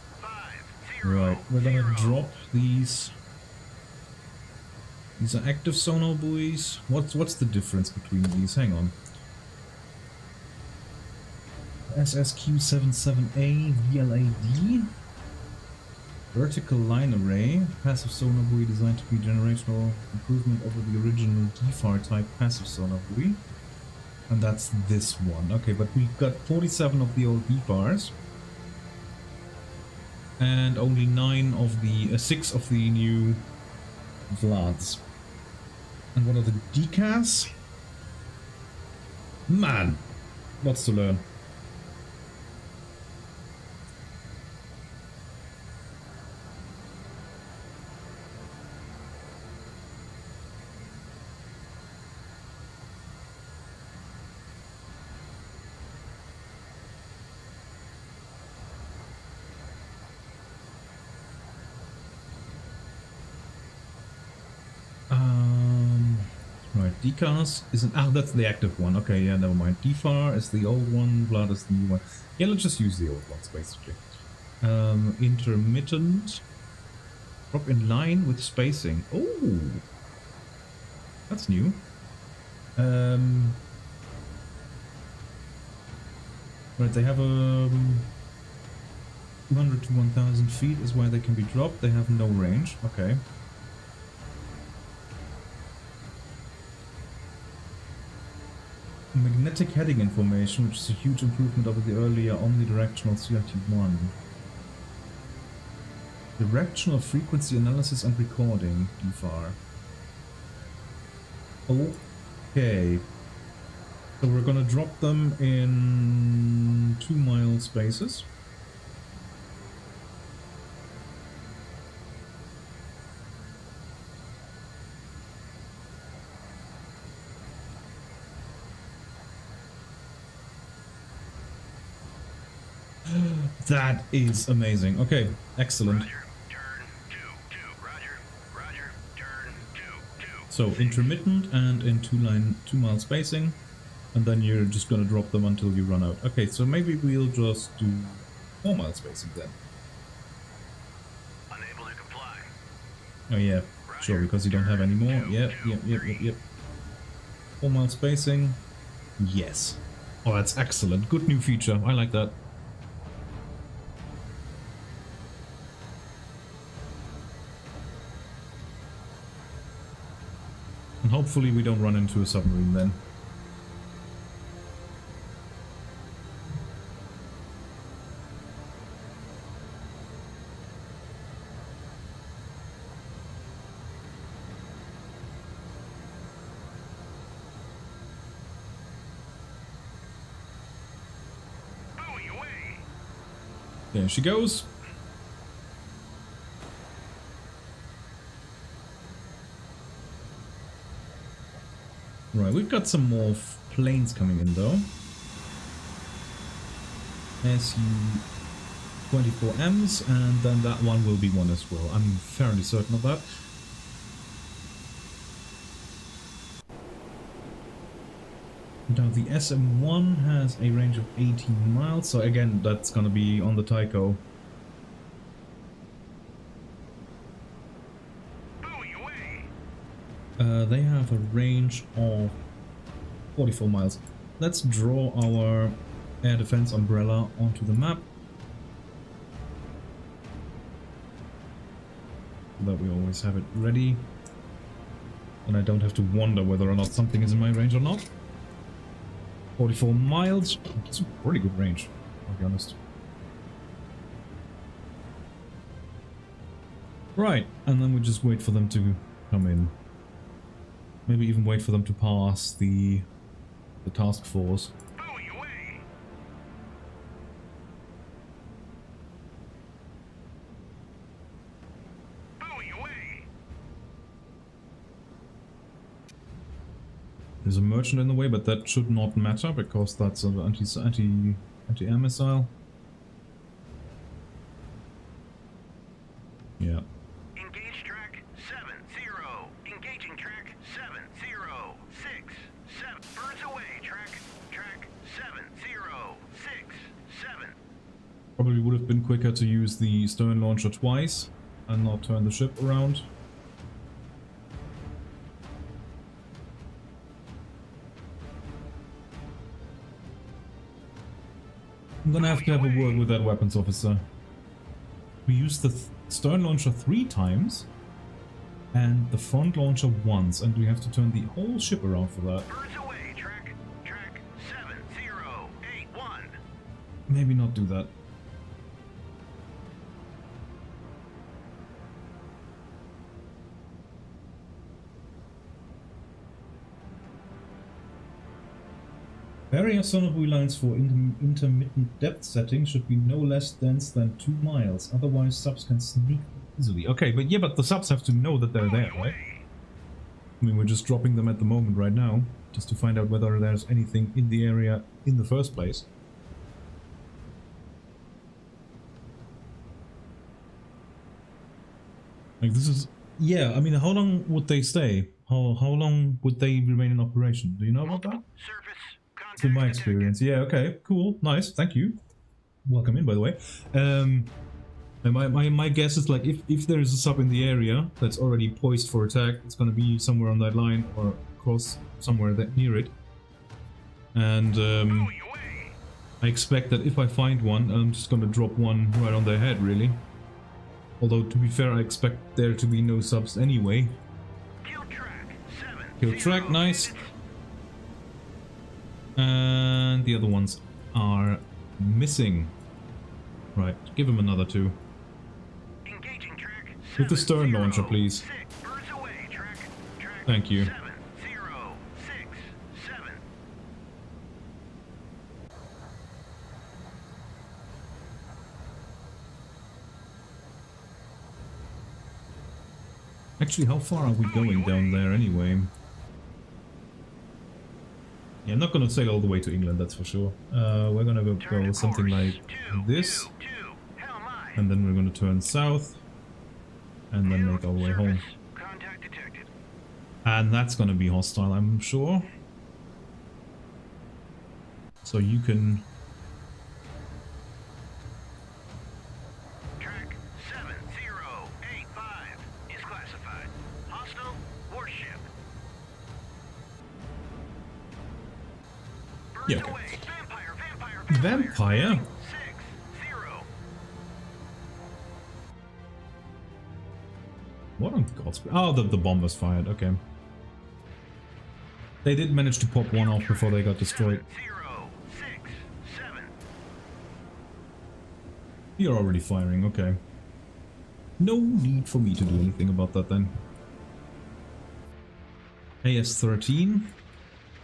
50. Right, we're gonna drop these. These are active sonar buoys. What's the difference between these? Hang on. SSQ-77A VLAD. Vertical line array. Passive sonar buoy designed to be generational improvement over the original DFAR type passive sonar buoy. And that's this one. Okay, but we've got 47 of the old DFARs. And only 6 of the new Vlads. And what are the decals? Man, lots to learn. Right, decals is that's the active one. Okay, yeah, never mind. DFAR is the old one, Vlad is the new one. Yeah, let's just use the old ones, basically. Intermittent. Drop in line with spacing. Oh! That's new. Right, they have a 200 to 1000 feet is where they can be dropped. They have no range. Okay. Magnetic heading information, which is a huge improvement over the earlier omnidirectional CRT-1. Directional frequency analysis and recording, DFAR. Okay. So we're gonna drop them in 2-mile spaces. That is amazing. Okay, excellent. Roger, turn 2, Roger, Roger, turn 2. So intermittent and in 2-mile spacing, and then you're just gonna drop them until you run out. Okay, so maybe we'll just do 4-mile spacing then. Unable to comply. Oh yeah, sure, because you don't have any more. Yep. 4-mile spacing. Yes. Oh, that's excellent. Good new feature. I like that. And hopefully we don't run into a submarine then. Buoy away. There she goes. Right, we've got some more planes coming in though. Su-24Ms, and then that one will be one as well. I'm fairly certain of that. Now the SM-1 has a range of 18 miles, so again, that's gonna be on the Tycho. They have a range of 44 miles. Let's draw our air defense umbrella onto the map, so that we always have it ready, and I don't have to wonder whether or not something is in my range or not. 44 miles, it's a pretty good range, I'll be honest. Right, and then we just wait for them to come in. Maybe even wait for them to pass the task force. There's a merchant in the way, but that should not matter because that's an anti-air missile. Yeah. Engage track 7-0. Engaging track 7-0-6-7. Birds away. Track 7-0-6-7. Probably would have been quicker to use the stern launcher twice and not turn the ship around. I'm gonna have to have a word with that weapons officer. We used the stern launcher 3 times and the front launcher once, and we have to turn the whole ship around for that. Birds away. Track 7081. Maybe not do that. Area sonobuoy lines for intermittent depth setting should be no less dense than 2 miles, otherwise subs can sneak easily. Okay, but yeah, but the subs have to know that they're there, right? I mean, we're just dropping them at the moment right now, just to find out whether there's anything in the area in the first place. Like, this is... Yeah, I mean, how long would they stay? How long would they remain in operation? Do you know about that? Surface contact From my detected. experience, yeah, okay, cool, nice, thank you. Welcome in, by the way. And my guess is, like, if there is a sub in the area that's already poised for attack, it's gonna be somewhere on that line or across somewhere that near it. And I expect that if I find one, I'm just gonna drop one right on their head, really. Although, to be fair, I expect there to be no subs anyway. Kill track 7. Kill track, nice. And the other ones are missing. Right, give him another 2. Engaging track With the stern launcher, please. 6. Birds away. Track Thank you. 7067. Actually, how far are we going down there anyway? Yeah, I'm not gonna sail all the way to England, that's for sure. We're gonna go something like this, and then we're gonna turn south, and then make our way home. Contact detected. And that's gonna be hostile, I'm sure. So you can... Track 7085 is classified. Hostile warship. Birds Yeah, okay. away. Vampire. Vampire? 6-0. What on God's... Oh, the bomb was fired, okay. They did manage to pop one off before they got destroyed. 7067. You're already firing, okay. No need for me to do anything about that then. AS-13.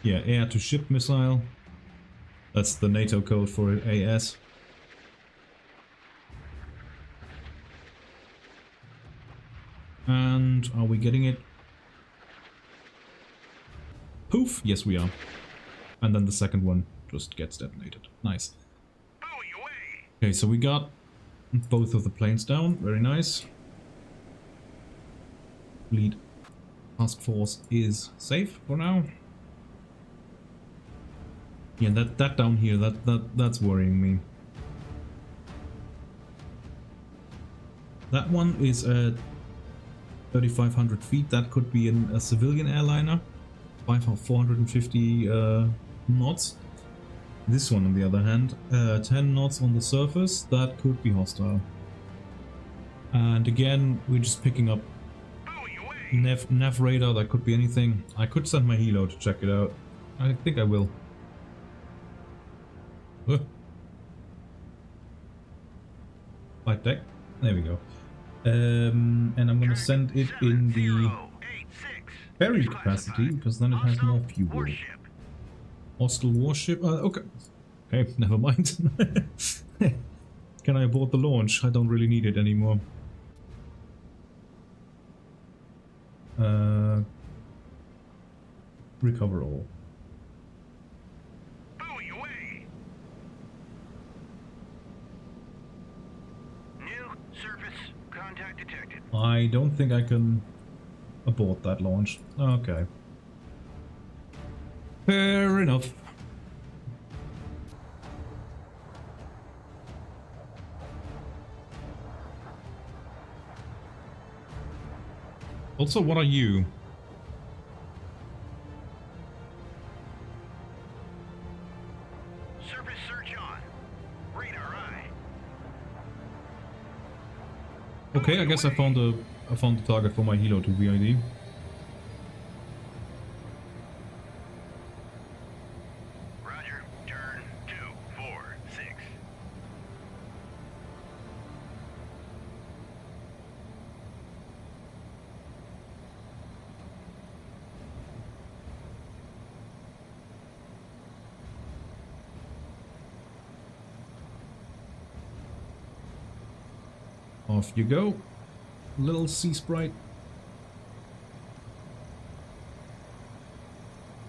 Yeah, air-to-ship missile. That's the NATO code for AS. And are we getting it? Poof! Yes, we are. And then the second one just gets detonated. Nice. Buoy away! Okay, so we got both of the planes down. Very nice. Fleet task force is safe for now. Yeah, that down here, that's worrying me. That one is at 3,500 feet. That could be a civilian airliner. 450 knots. This one, on the other hand, 10 knots on the surface. That could be hostile. And again, we're just picking up nav radar. That could be anything. I could send my helo to check it out. I think I will. Flight deck. There we go. And I'm gonna send it in the ferry capacity because then it has more fuel. Hostile warship. Okay. Okay, never mind. Can I abort the launch? I don't really need it anymore. Recover all. I don't think I can abort that launch. Okay. Fair enough. Also, what are you? Surface search on. Radar eye. Okay, I guess I found the target for my helo to VID. Roger. Turn 246. Off you go, little sea sprite.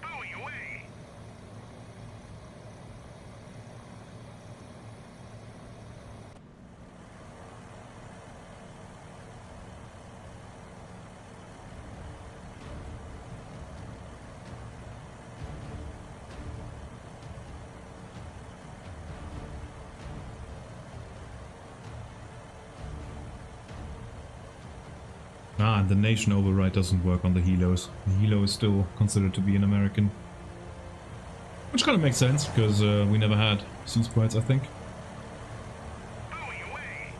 Buoy away. Ah, and the nation override doesn't work on the helos. The helo is still considered to be an American. Which kind of makes sense, because we never had sea sprites, I think. Buoy away.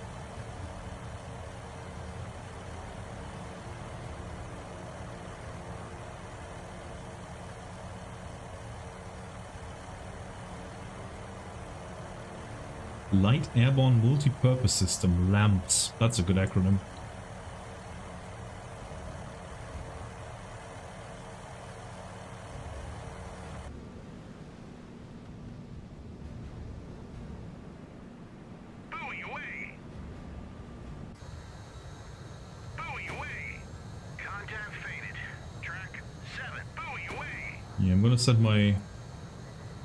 Light Airborne Multi-Purpose System, LAMPS. That's a good acronym. Yeah, I'm gonna set my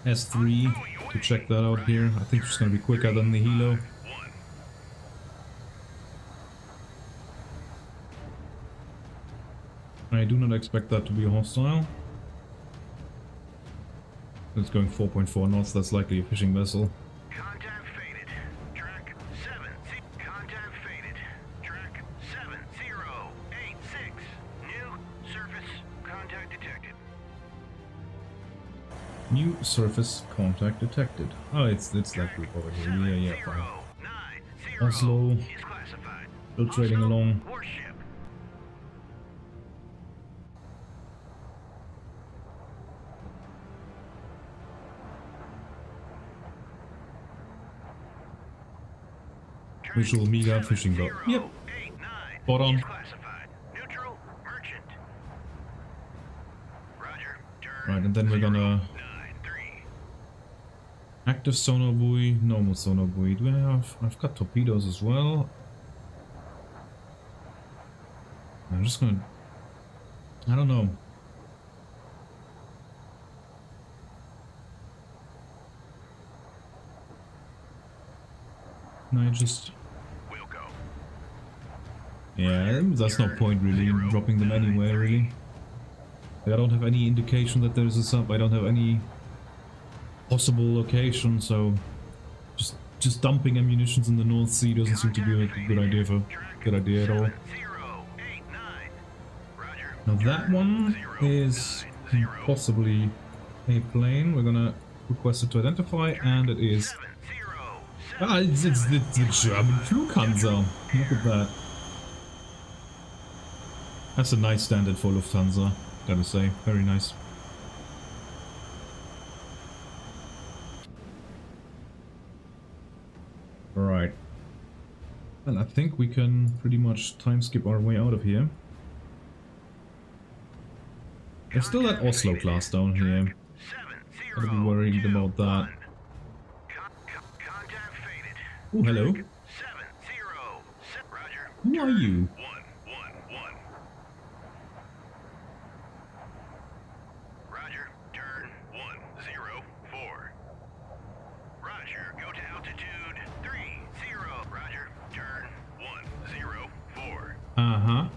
S3 to check that out here. I think it's gonna be quicker than the helo. I do not expect that to be hostile. It's going 4.4 knots, that's likely a fishing vessel. Contact faded. Track 7. Contact faded. Track 7086. New surface contact detected. New surface contact detected. Oh, it's that group over here. Yeah, fine. Oslo, filtrating along. Warship. Visual MEGA fishing boat. Yep. Spot on. Neutral merchant. Roger. Right, and then we're gonna active sonar buoy, normal sonar buoy. Do I have? I've got torpedoes as well. I'm just gonna. I don't know. Can I just... We'll go. Yeah, that's no point really in dropping them anywhere, really. Like, I don't have any indication that there's a sub, I don't have any possible location, so just dumping ammunitions in the North Sea doesn't seem to be a good idea at all. 7089. Roger. Now that one is possibly a plane. We're gonna request it to identify, and it is... 707. Ah, it's the German Flughansa. Look at that. That's a nice standard for Lufthansa, gotta say. Very nice. Alright. And I think we can pretty much time skip our way out of here. There's still that Oslo class down here. Gotta be worried about that. Contact faded. Oh, hello. 70. Roger. Who are you? 111. Roger. Turn 104. Roger. Go to altitude 30. Roger. Turn 104. Uh-huh.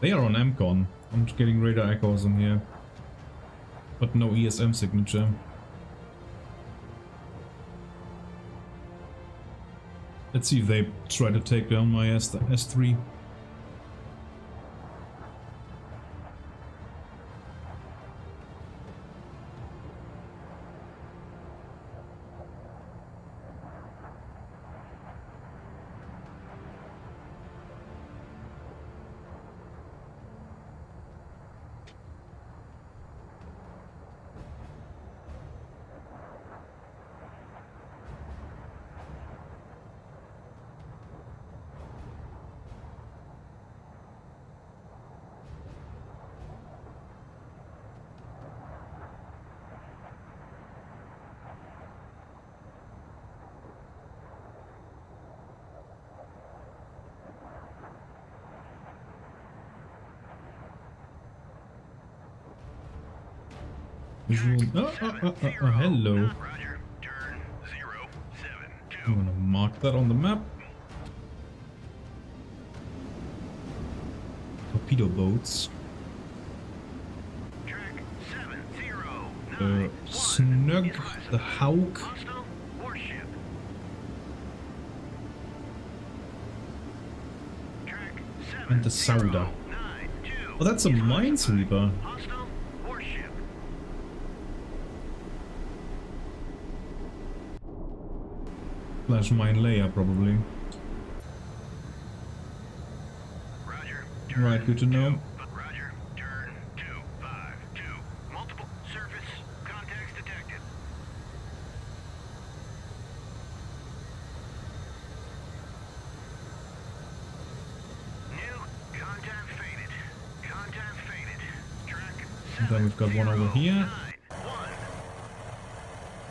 They are on MCON. I'm just getting radar echoes on here. But no ESM signature. Let's see if they try to take down my S3. Visual. Hello. Roger. Turn 072. I'm gonna mark that on the map. Torpedo boats. Track 709. Snug, the Hauk. Hostile warship. Track And the Sauda. 7092. Oh, that's a minesweeper. Hostile warship. Slash mine layer, probably. Roger. Right, good to know. Roger. Turn 252. Multiple surface contacts detected. New contact faded. Contact faded. Track And then we've got one over here. 791.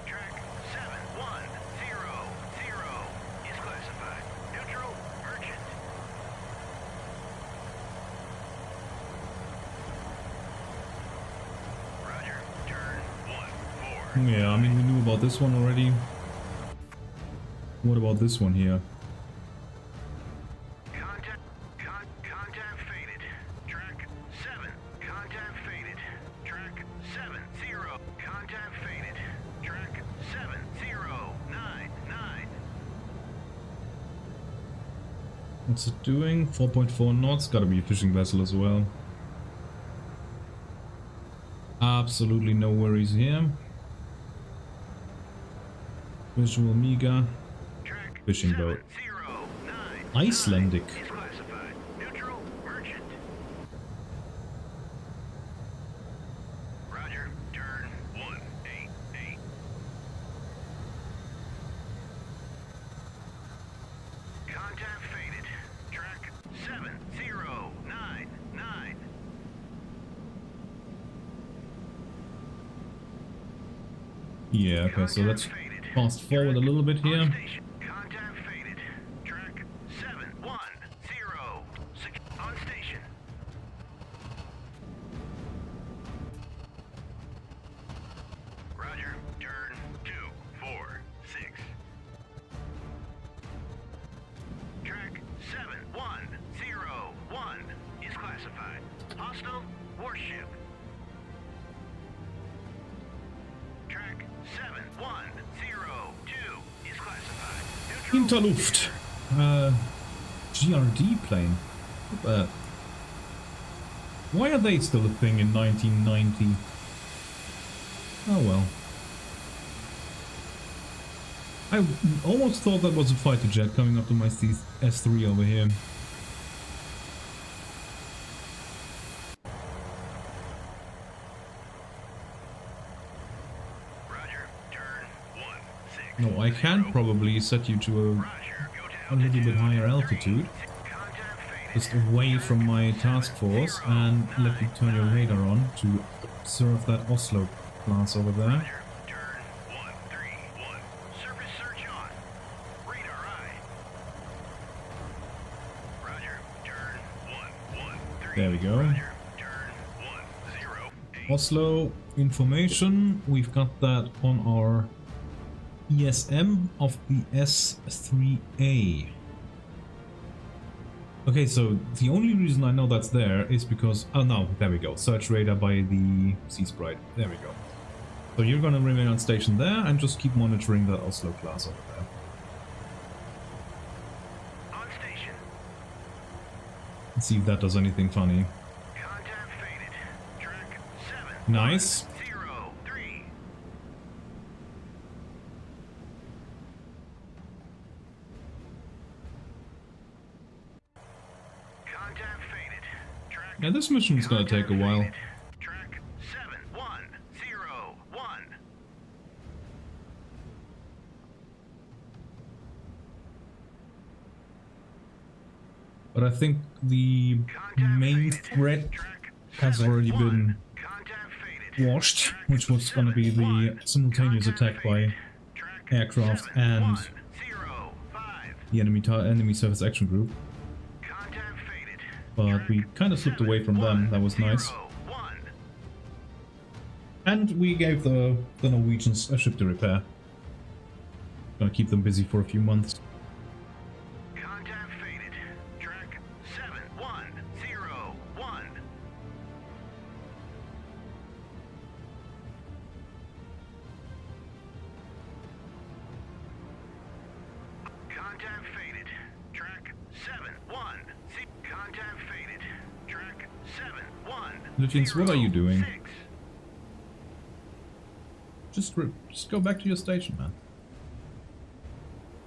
Track 7100 is classified. Neutral merchant. Roger. Turn 14. Yeah, I mean, we knew about this one already. What about this one here? Contact faded. Track 7. Contact faded. Track 70. Contact faded. Track 7099. What's it doing? 4.4 knots. Gotta be a fishing vessel as well. Absolutely no worries here. Visual Mega. Track Fishing boat. 7099 Icelandic. is classified. Neutral merchant. Roger. Turn 188. Contact faded. Track 7099. Yeah, okay, so let's fast forward a little bit here. On station. Contact faded. Track 710. On station. Roger. Turn Interluft. GRD plane. Look at that. Why are they still a thing in 1990? Oh well. I almost thought that was a fighter jet coming up to my S3 over here. Roger, turn 16. No, I can probably set you to a little bit higher altitude. Contact faded. Just away from my task force and let you turn your radar on to observe that Oslo class over there. Roger, turn 131. Surface search on. Radar eye. Roger, turn 113. There we go. Roger, turn 108. Oslo information. We've got that on our ESM of the S3A. Okay, so the only reason I know that's there is because... Oh no, there we go. Search radar by the Sea Sprite. There we go. So you're gonna remain on station there and just keep monitoring that Oslo class over there. On station. Let's see if that does anything funny. Contact faded. Track 7. Nice. 03. Contact faded. Track Yeah, this mission is gonna take a while. faded. Track 7101. But I think the main threat has already been Contact faded. washed, which was gonna be the simultaneous attack by aircraft and 705. the enemy surface action group. Contact faded. But we kind of slipped away from them. That was nice. 01. And we gave the Norwegians a ship to repair. Gonna keep them busy for a few months. Contact faded. Track 7101. Contact faded. Track 71. Contact faded. Track 71. Lutyens, what are you doing? 6. Just go back to your station, man.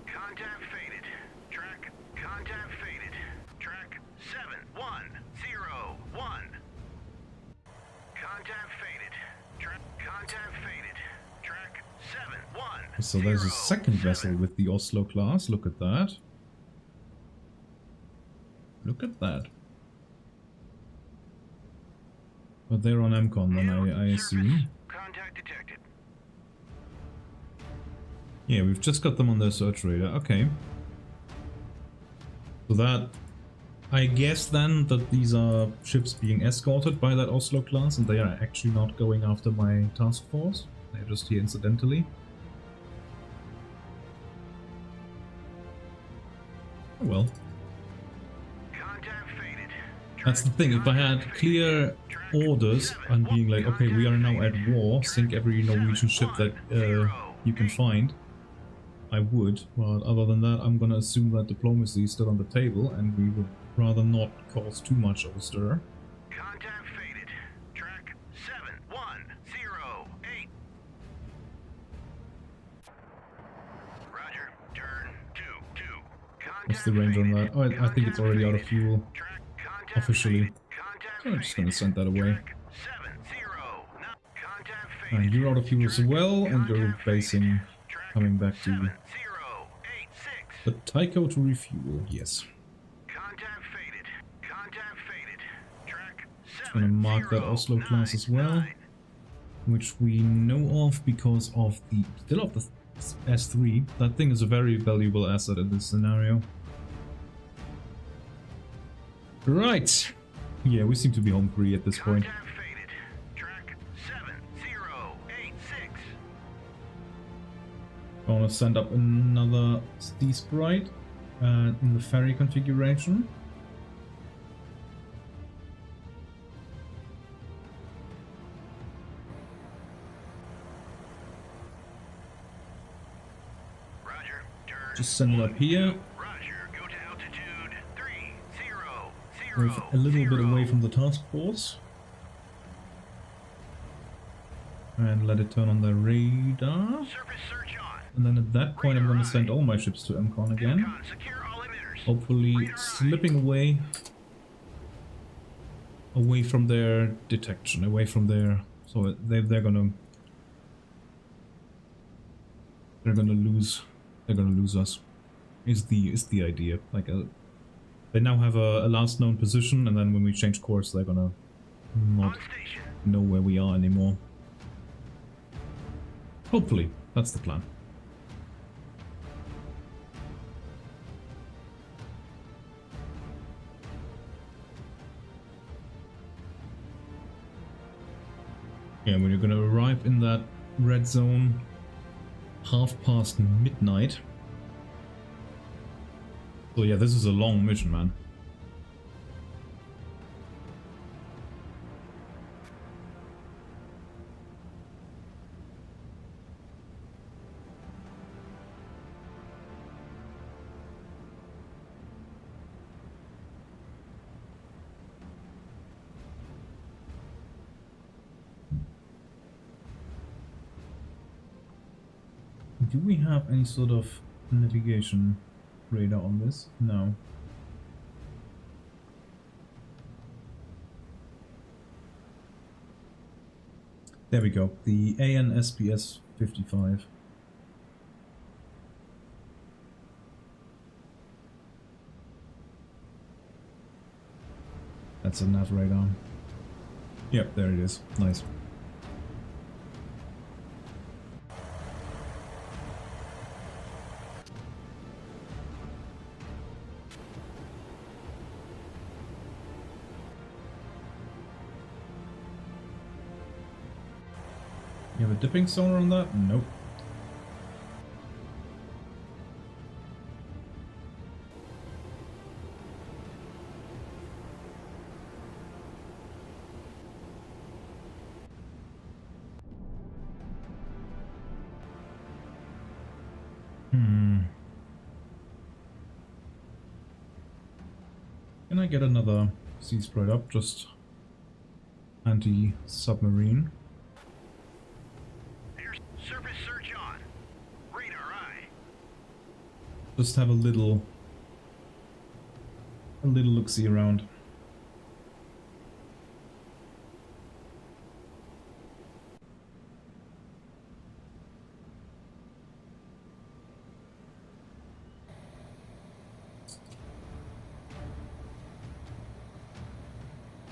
Contact faded. Track. Contact faded. Track 7101. Contact faded. Track. Contact faded. Track 71. So there's a second vessel with the Oslo class. Look at that. Look at that. But they're on MCON then, I assume. Contact detected. Yeah, we've just got them on their search radar. Okay. So that... I guess then that these are ships being escorted by that Oslo class and they are actually not going after my task force. They're just here incidentally. Oh well. Contact faded. That's the thing, if I had clear orders and being like, okay, we are now at war, sink every Norwegian ship that you can find, I would, but other than that, I'm gonna assume that diplomacy is still on the table and we would rather not cause too much of a stir. Contact faded. Track 7108. Roger. Turn 22. What's the range on that? Oh, I think it's already out of fuel, Track. Contact officially. Contact So I'm just gonna send that away. Track 709. Contact faded. And you're out of fuel as well, and you're basing, coming back to 7086. the Tycho to refuel, yes. Contact faded. Contact faded. Track Just gonna mark that Oslo class as well, 7099. which we know of because of the, still of the S3. That thing is a very valuable asset in this scenario. Right. Yeah, we seem to be home free at this point. Contact faded. Track 7086. I want to send up another Sea Sprite in the ferry configuration. Roger. Turn Just send it up here, Roger, go to altitude 300. move a little bit away from the task force, and let it turn on the radar. Surface search on. And then at that point I'm going to send all my ships to MCON again, MCON, secure all emitters. hopefully slipping away from their detection, away from their, so they're gonna lose us is the idea. Like they now have a last known position, and then when we change course they're gonna not On station. know where we are anymore. Hopefully that's the plan. Yeah, when you're gonna arrive in that red zone midnight. So yeah, this is a long mission, man. Do we have any sort of navigation radar on this? No. There we go. The ANSPS 55. That's a nav radar. Yep, there it is. Nice. You have a dipping sonar on that? Nope. Can I get another sea sprite up? Just anti-submarine. Surface search on. Radar eye. Just have a little look-see around.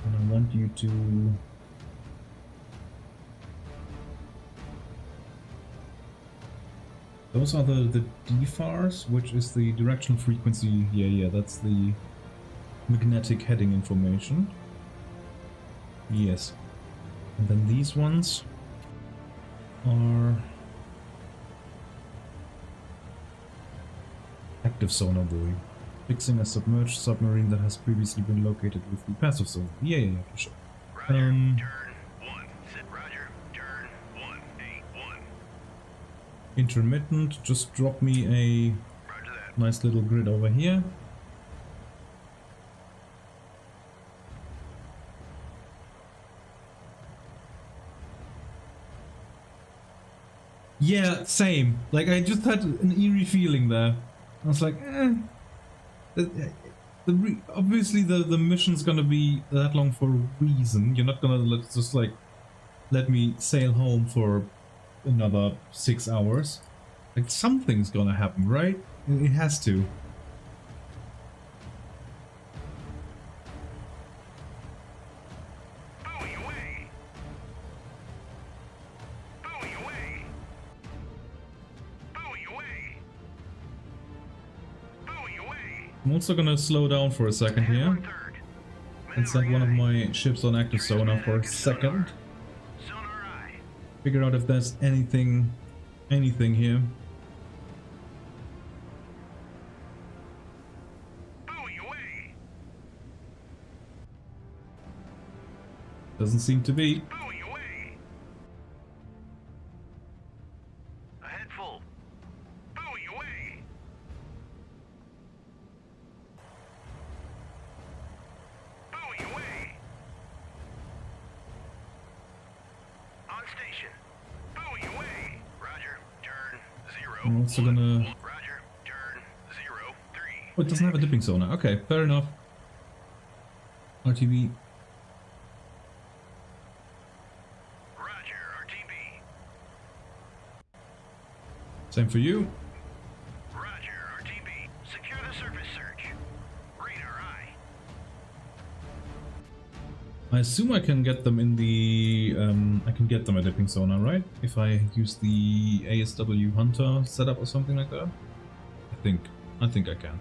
And I want you to those are the DFARs, which is the directional frequency. Yeah, that's the magnetic heading information. Yes. And then these ones are active sonar buoy. Fixing a submerged submarine that has previously been located with the passive sonar. Yeah, for sure. Roger, turn 1. Sit roger, turn 181. Intermittent, just drop me a Roger that. nice little grid over here. Yeah, same. Like, I just had an eerie feeling there. I was like, obviously the mission's gonna be that long for a reason. You're not gonna just like let me sail home for another 6 hours. Like, something's gonna happen, right? It has to. Buoy away. Buoy away. Buoy away. Buoy away. I'm also gonna slow down for a second Head here 1/3. and send one of my ships on active sonar for a second. Sonar eye. Figure out if there's anything here. Buoy away. Doesn't seem to be. Buoy away. Ahead full. Buoy away. station. Buoy away. Roger. Turn 0. I'm also gonna... Roger. Turn 0 3. Oh, it doesn't have a dipping sonar. Okay, fair enough. RTV. Roger. RTB. Same for you. Roger. RTB. Secure the surface search. Radar eye. I assume I can get them in the... I can get them a dipping sonar, right? If I use the ASW Hunter setup or something like that? I think I can.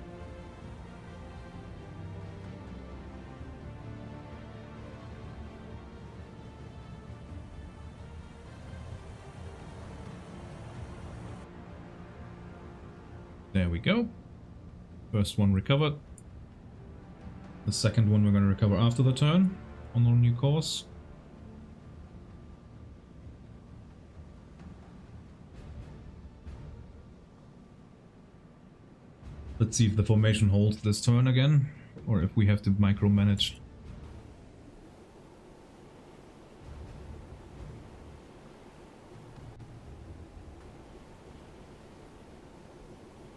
There we go. First one recovered. The second one we're going to recover after the turn on our new course. Let's see if the formation holds this turn again, or if we have to micromanage.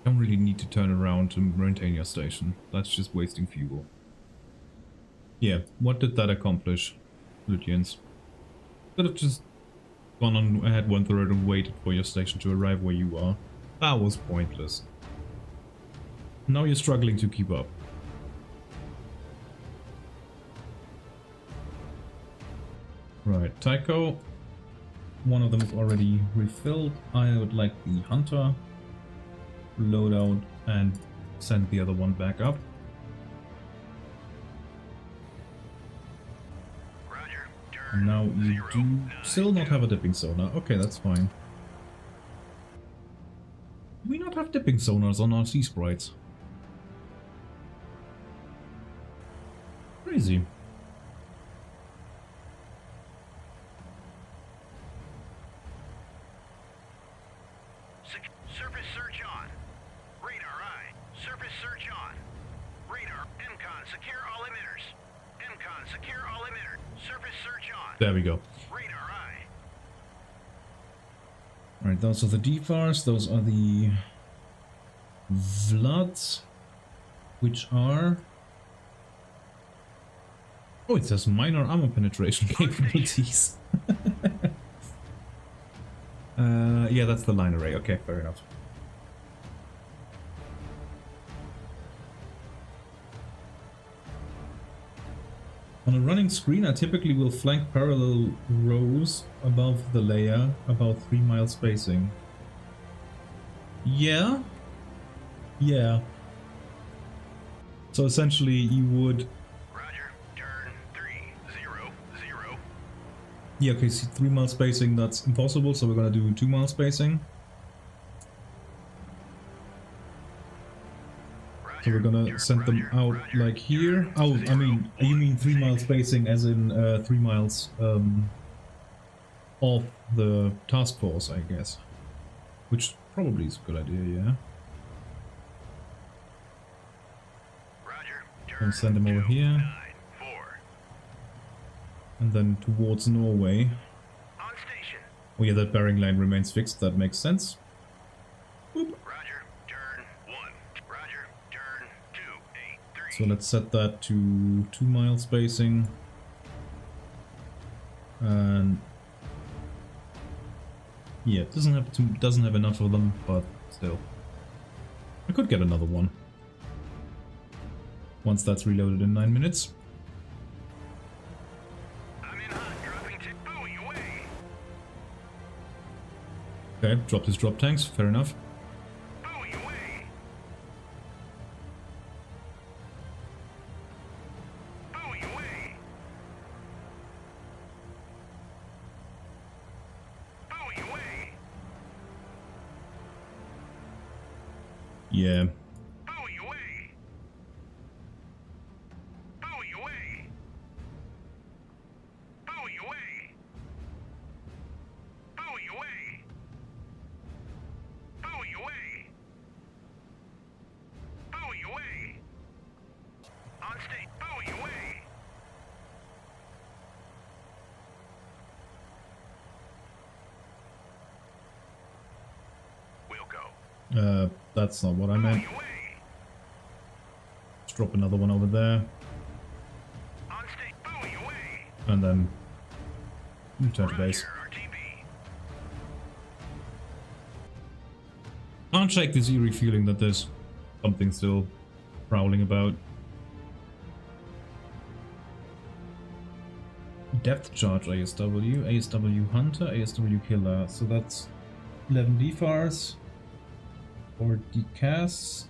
Don't really need to turn around to maintain your station. That's just wasting fuel. Yeah, what did that accomplish, Lutyens? Could have just gone on ahead 1/3 and waited for your station to arrive where you are. That was pointless. Now you're struggling to keep up. Right, Tycho. One of them is already refilled. I would like the Hunter. Load out and send the other one back up. Roger. And Turn now you 0 do 9 still not 2. have a dipping sonar. Okay, that's fine. Do we not have dipping sonars on our sea sprites? Crazy. Surface search on. Radar eye. Surface search on. Radar. MCON secure all emitters. MCON secure all emitters. Surface search on. There we go. Radar eye. Alright, those are the DFARs, those are the Vlads, which are... Oh, it says minor armor penetration capabilities. Yeah, that's the line array. Okay, fair enough. On a running screen, I typically will flank parallel rows above the layer, about 3 mile spacing. Yeah? Yeah. So essentially you would... Roger. Turn 3 0 0. Yeah, okay, see 3 mile spacing, that's impossible, so we're gonna do 2 mile spacing. So we're gonna send them out like here. Oh, I mean, you mean 3 mile spacing as in 3 miles off the task force, I guess. Which probably is a good idea, yeah. Roger. And send them over here. 9 4. And then towards Norway. On station. Oh yeah, that bearing line remains fixed, that makes sense. Boop. Roger. Turn 1. Roger. Turn 2 8 3. So let's set that to 2 mile spacing. And yeah, it doesn't have enough of them, but still. I could get another one. Once that's reloaded in 9 minutes. I'm in hot. Dropping to buoy away. Okay, dropped his drop tanks, fair enough. Buoy away. Buoy away. Buoy away. Yeah. Buoy away. Buoy away. Buoy away. Buoy away. Buoy away. Buoy away. On state. Buoy away. That's not what I meant. Let's drop another one over there. And then return to base. Can't shake this eerie feeling that there's something still prowling about. Depth charge ASW, ASW Hunter, ASW Killer. So that's 11 DFARs or DCAS,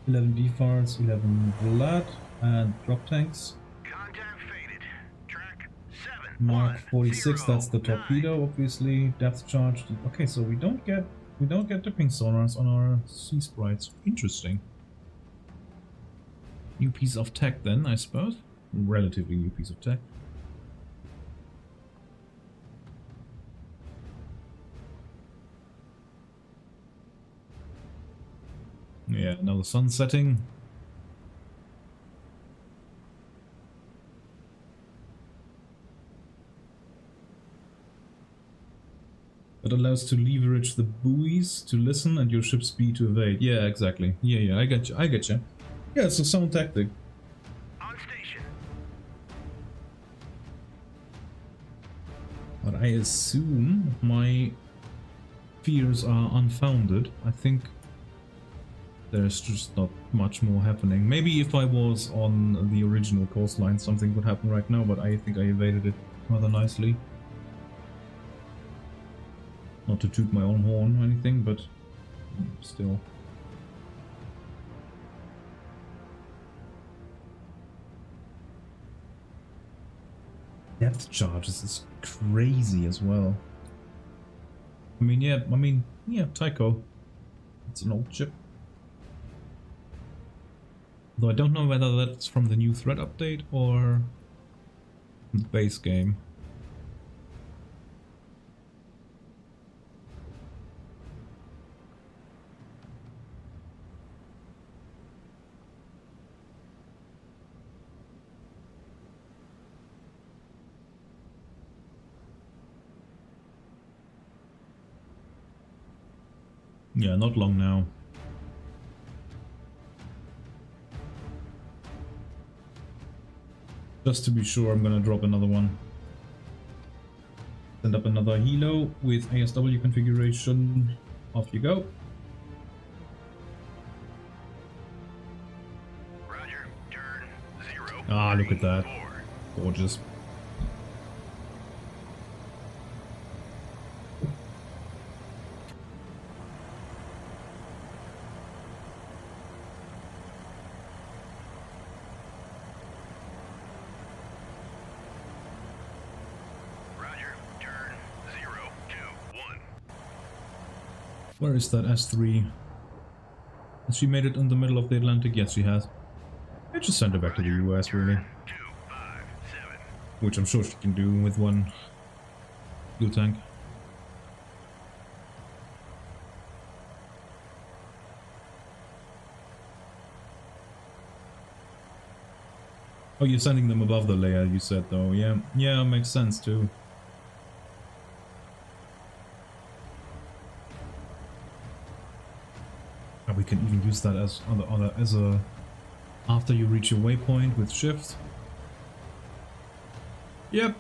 11 DFARs, 11 Vlad, and drop tanks. Contact faded. Track 7. Mark 46, that's the torpedo, obviously. Depth charge. Okay, so we don't get dipping sonars on our sea sprites. Interesting. New piece of tech then, I suppose. Relatively new piece of tech. Yeah, now the sun's setting. That allows to leverage the buoys to listen and your ship's speed to evade. Yeah, exactly. Yeah, I get you. Yeah, it's a sound tactic. On station. But I assume my fears are unfounded. I think there's just not much more happening. Maybe if I was on the original coastline, something would happen right now, but I think I evaded it rather nicely. Not to toot my own horn or anything, but still. Depth charges is crazy as well. I mean, yeah, Tycho. It's an old chip. Though I don't know whether that's from the new threat update or the base game. Yeah, not long now. Just to be sure, I'm gonna drop another one. Send up another helo with ASW configuration. Off you go. Roger. Turn 0. Ah, look at that. Gorgeous. Where is that S3? Has she made it in the middle of the Atlantic? Yes, she has. I just send her back to the US, really. Which I'm sure she can do with one fuel tank. Oh, you're sending them above the layer, you said, though. Yeah, makes sense, too. We can even use that as as a after you reach your waypoint with shift. Yep.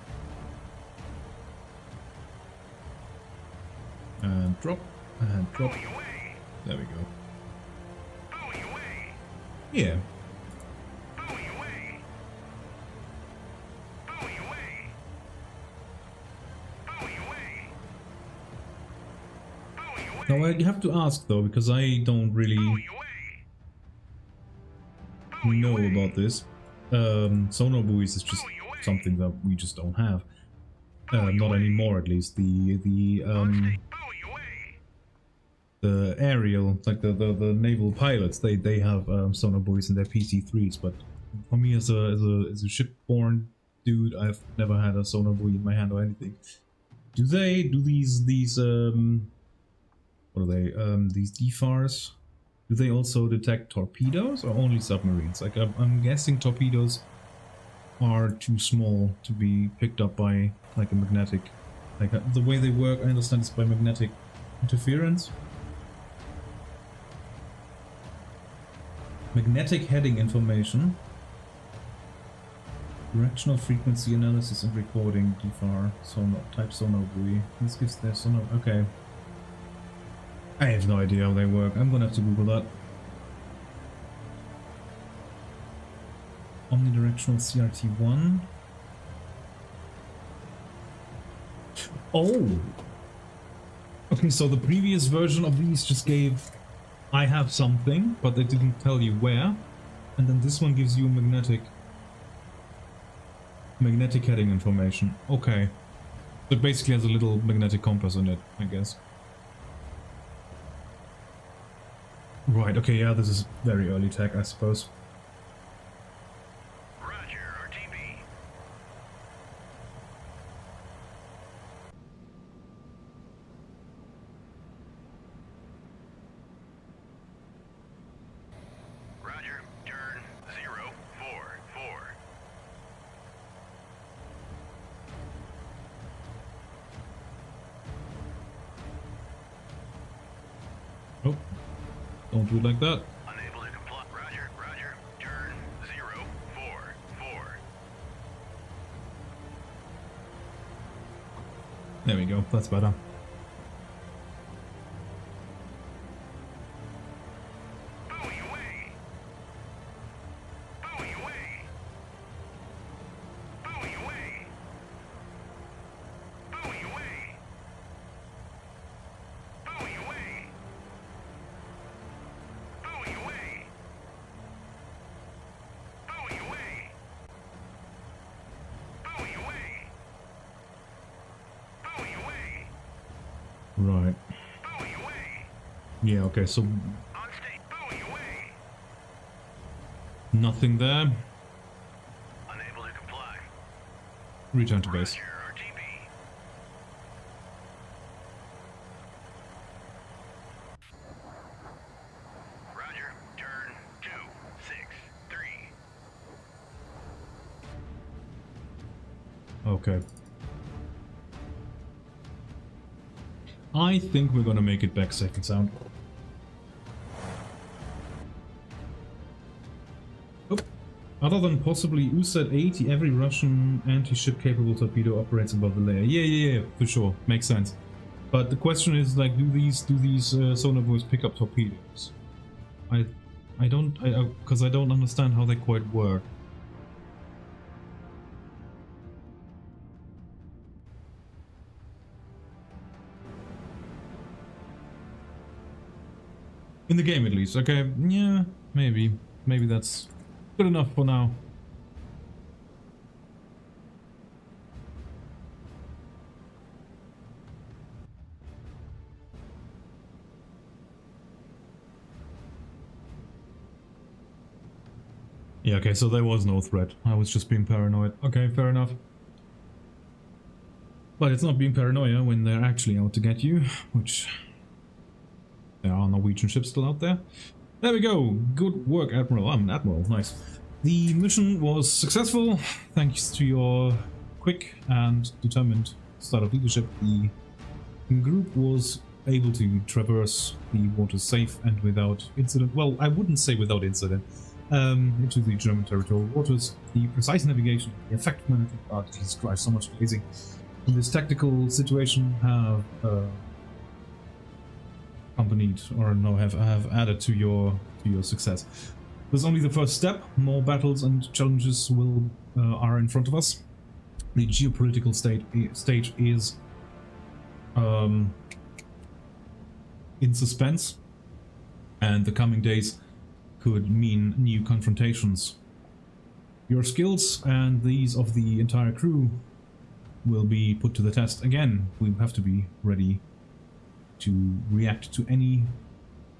And drop and drop. There we go. Yeah. Now you have to ask though, because I don't really know about this. Sonar buoys is just something that we just don't have. Not anymore, at least. The aerial, like the naval pilots, they have sonar buoys in their PC3s. But for me, as a shipborne dude, I've never had a sonar buoy in my hand or anything. Do these what are they? These DFARs, do they also detect torpedoes or only submarines? Like I'm guessing torpedoes are too small to be picked up by like a magnetic. Like the way they work, I understand it's by magnetic interference. Magnetic heading information. Directional frequency analysis and recording. DFAR. Sonar. Type sonar buoy. This gives their sonar. Okay. I have no idea how they work. I'm gonna have to Google that. Omnidirectional CRT1. Oh! Okay, so the previous version of these just gave I have something, but they didn't tell you where. And then this one gives you magnetic heading information. Okay. So it basically has a little magnetic compass on it, I guess. Right, okay, yeah, this is very early tech, I suppose. Roger, RTB. Roger, turn 044. Oh, don't do it like that. Unable to comply. Roger, roger, turn 044. There we go, that's better. Buoy away! Buoy away! Buoy away! Buoy away! Buoy away! Buoy away! Buoy away! Buoy away! Buoy away! Right. Buoy away! Yeah, okay, so On state, buoy away! nothing there. Unable to comply. Return to base. Roger, RTB. Roger, turn 263. Okay. I think we're gonna make it back safe and sound. Oh. Other than possibly USAT-80, every Russian anti-ship capable torpedo operates above the layer. Yeah, for sure. Makes sense. But the question is, like, do these sonar buoys pick up torpedoes? Because I don't understand how they quite work. In the game, at least. Okay, yeah, maybe. Maybe that's good enough for now. Yeah, okay, so there was no threat. I was just being paranoid. Okay, fair enough. But it's not being paranoia when they're actually out to get you, which... There are Norwegian ships still out there. There we go. Good work, Admiral. I'm an Admiral. Nice. The mission was successful. Thanks to your quick and determined start of leadership, the group was able to traverse the waters safe and without incident. Well, I wouldn't say without incident. Into the German territorial waters. The precise navigation, the effective management. Oh, Jesus Christ, so much glazing. In this tactical situation have accompanied, or no, have added to your success. This is only the first step. More battles and challenges are in front of us. The geopolitical stage is in suspense, and the coming days could mean new confrontations. Your skills and these of the entire crew will be put to the test. Again, we have to be ready to react to any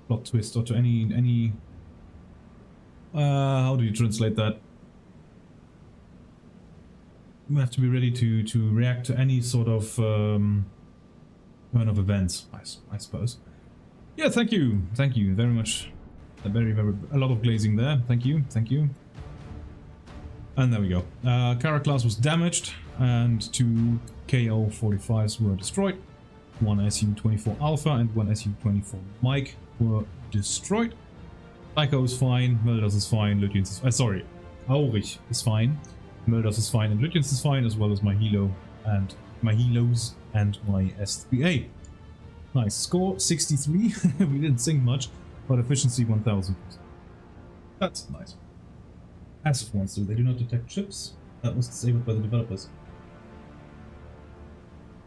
plot twist or to any how do you translate that? We have to be ready to react to any sort of turn of events, I suppose. Yeah, thank you very much. A lot of glazing there. Thank you. And there we go. Kara class was damaged, and 2 KO-45s were destroyed. 1 Su-24 Alpha and 1 Su-24 Mike were destroyed. Psycho is fine, Mölders is fine, Lütjens is sorry, Aurich is fine, Mölders is fine, and Lütjens is fine, as well as my Hilo and my Hilos and my S3A. Nice. Score 63. We didn't sing much, but efficiency 1000. That's nice. Passive ones do. They do not detect chips. That was disabled by the developers.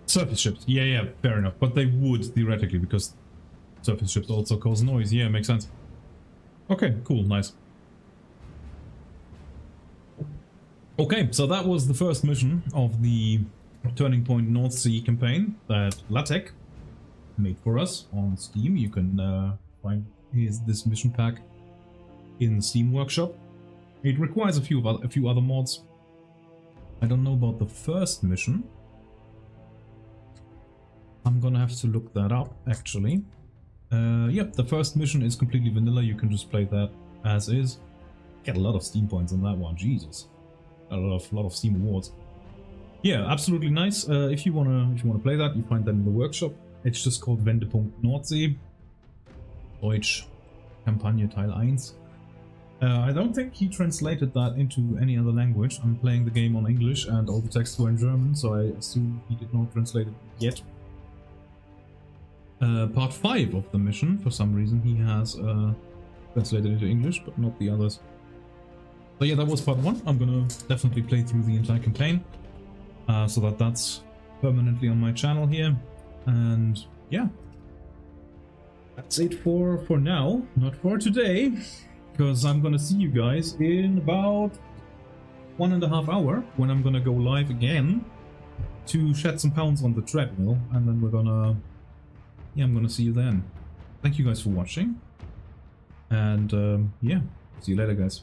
Surface ships. Yeah, fair enough. But they would, theoretically, because surface ships also cause noise. Yeah, makes sense. Okay, cool, nice. Okay, so that was the first mission of the Turning Point North Sea campaign that LaTeX made for us on Steam. You can find this mission pack in the Steam Workshop. It requires a few other mods. I don't know about the first mission. I'm gonna have to look that up, actually. Yep, the first mission is completely vanilla. You can just play that as is. Get a lot of Steam points on that one. Jesus, a lot of Steam awards. Yeah, absolutely nice. If you wanna play that, you find that in the workshop. It's just called Wendepunkt Nordsee. Deutsch Kampagne Teil 1. I don't think he translated that into any other language. I'm playing the game on English and all the texts were in German, so I assume he did not translate it yet. Part 5 of the mission, for some reason, he has translated into English, but not the others. So yeah, that was part 1. I'm gonna definitely play through the entire campaign, so that's permanently on my channel here. And yeah, that's it for now, not for today, because I'm gonna see you guys in about 1.5 hours when I'm gonna go live again to shed some pounds on the treadmill, and then I'm gonna see you then. Thank you guys for watching, and yeah, see you later, guys.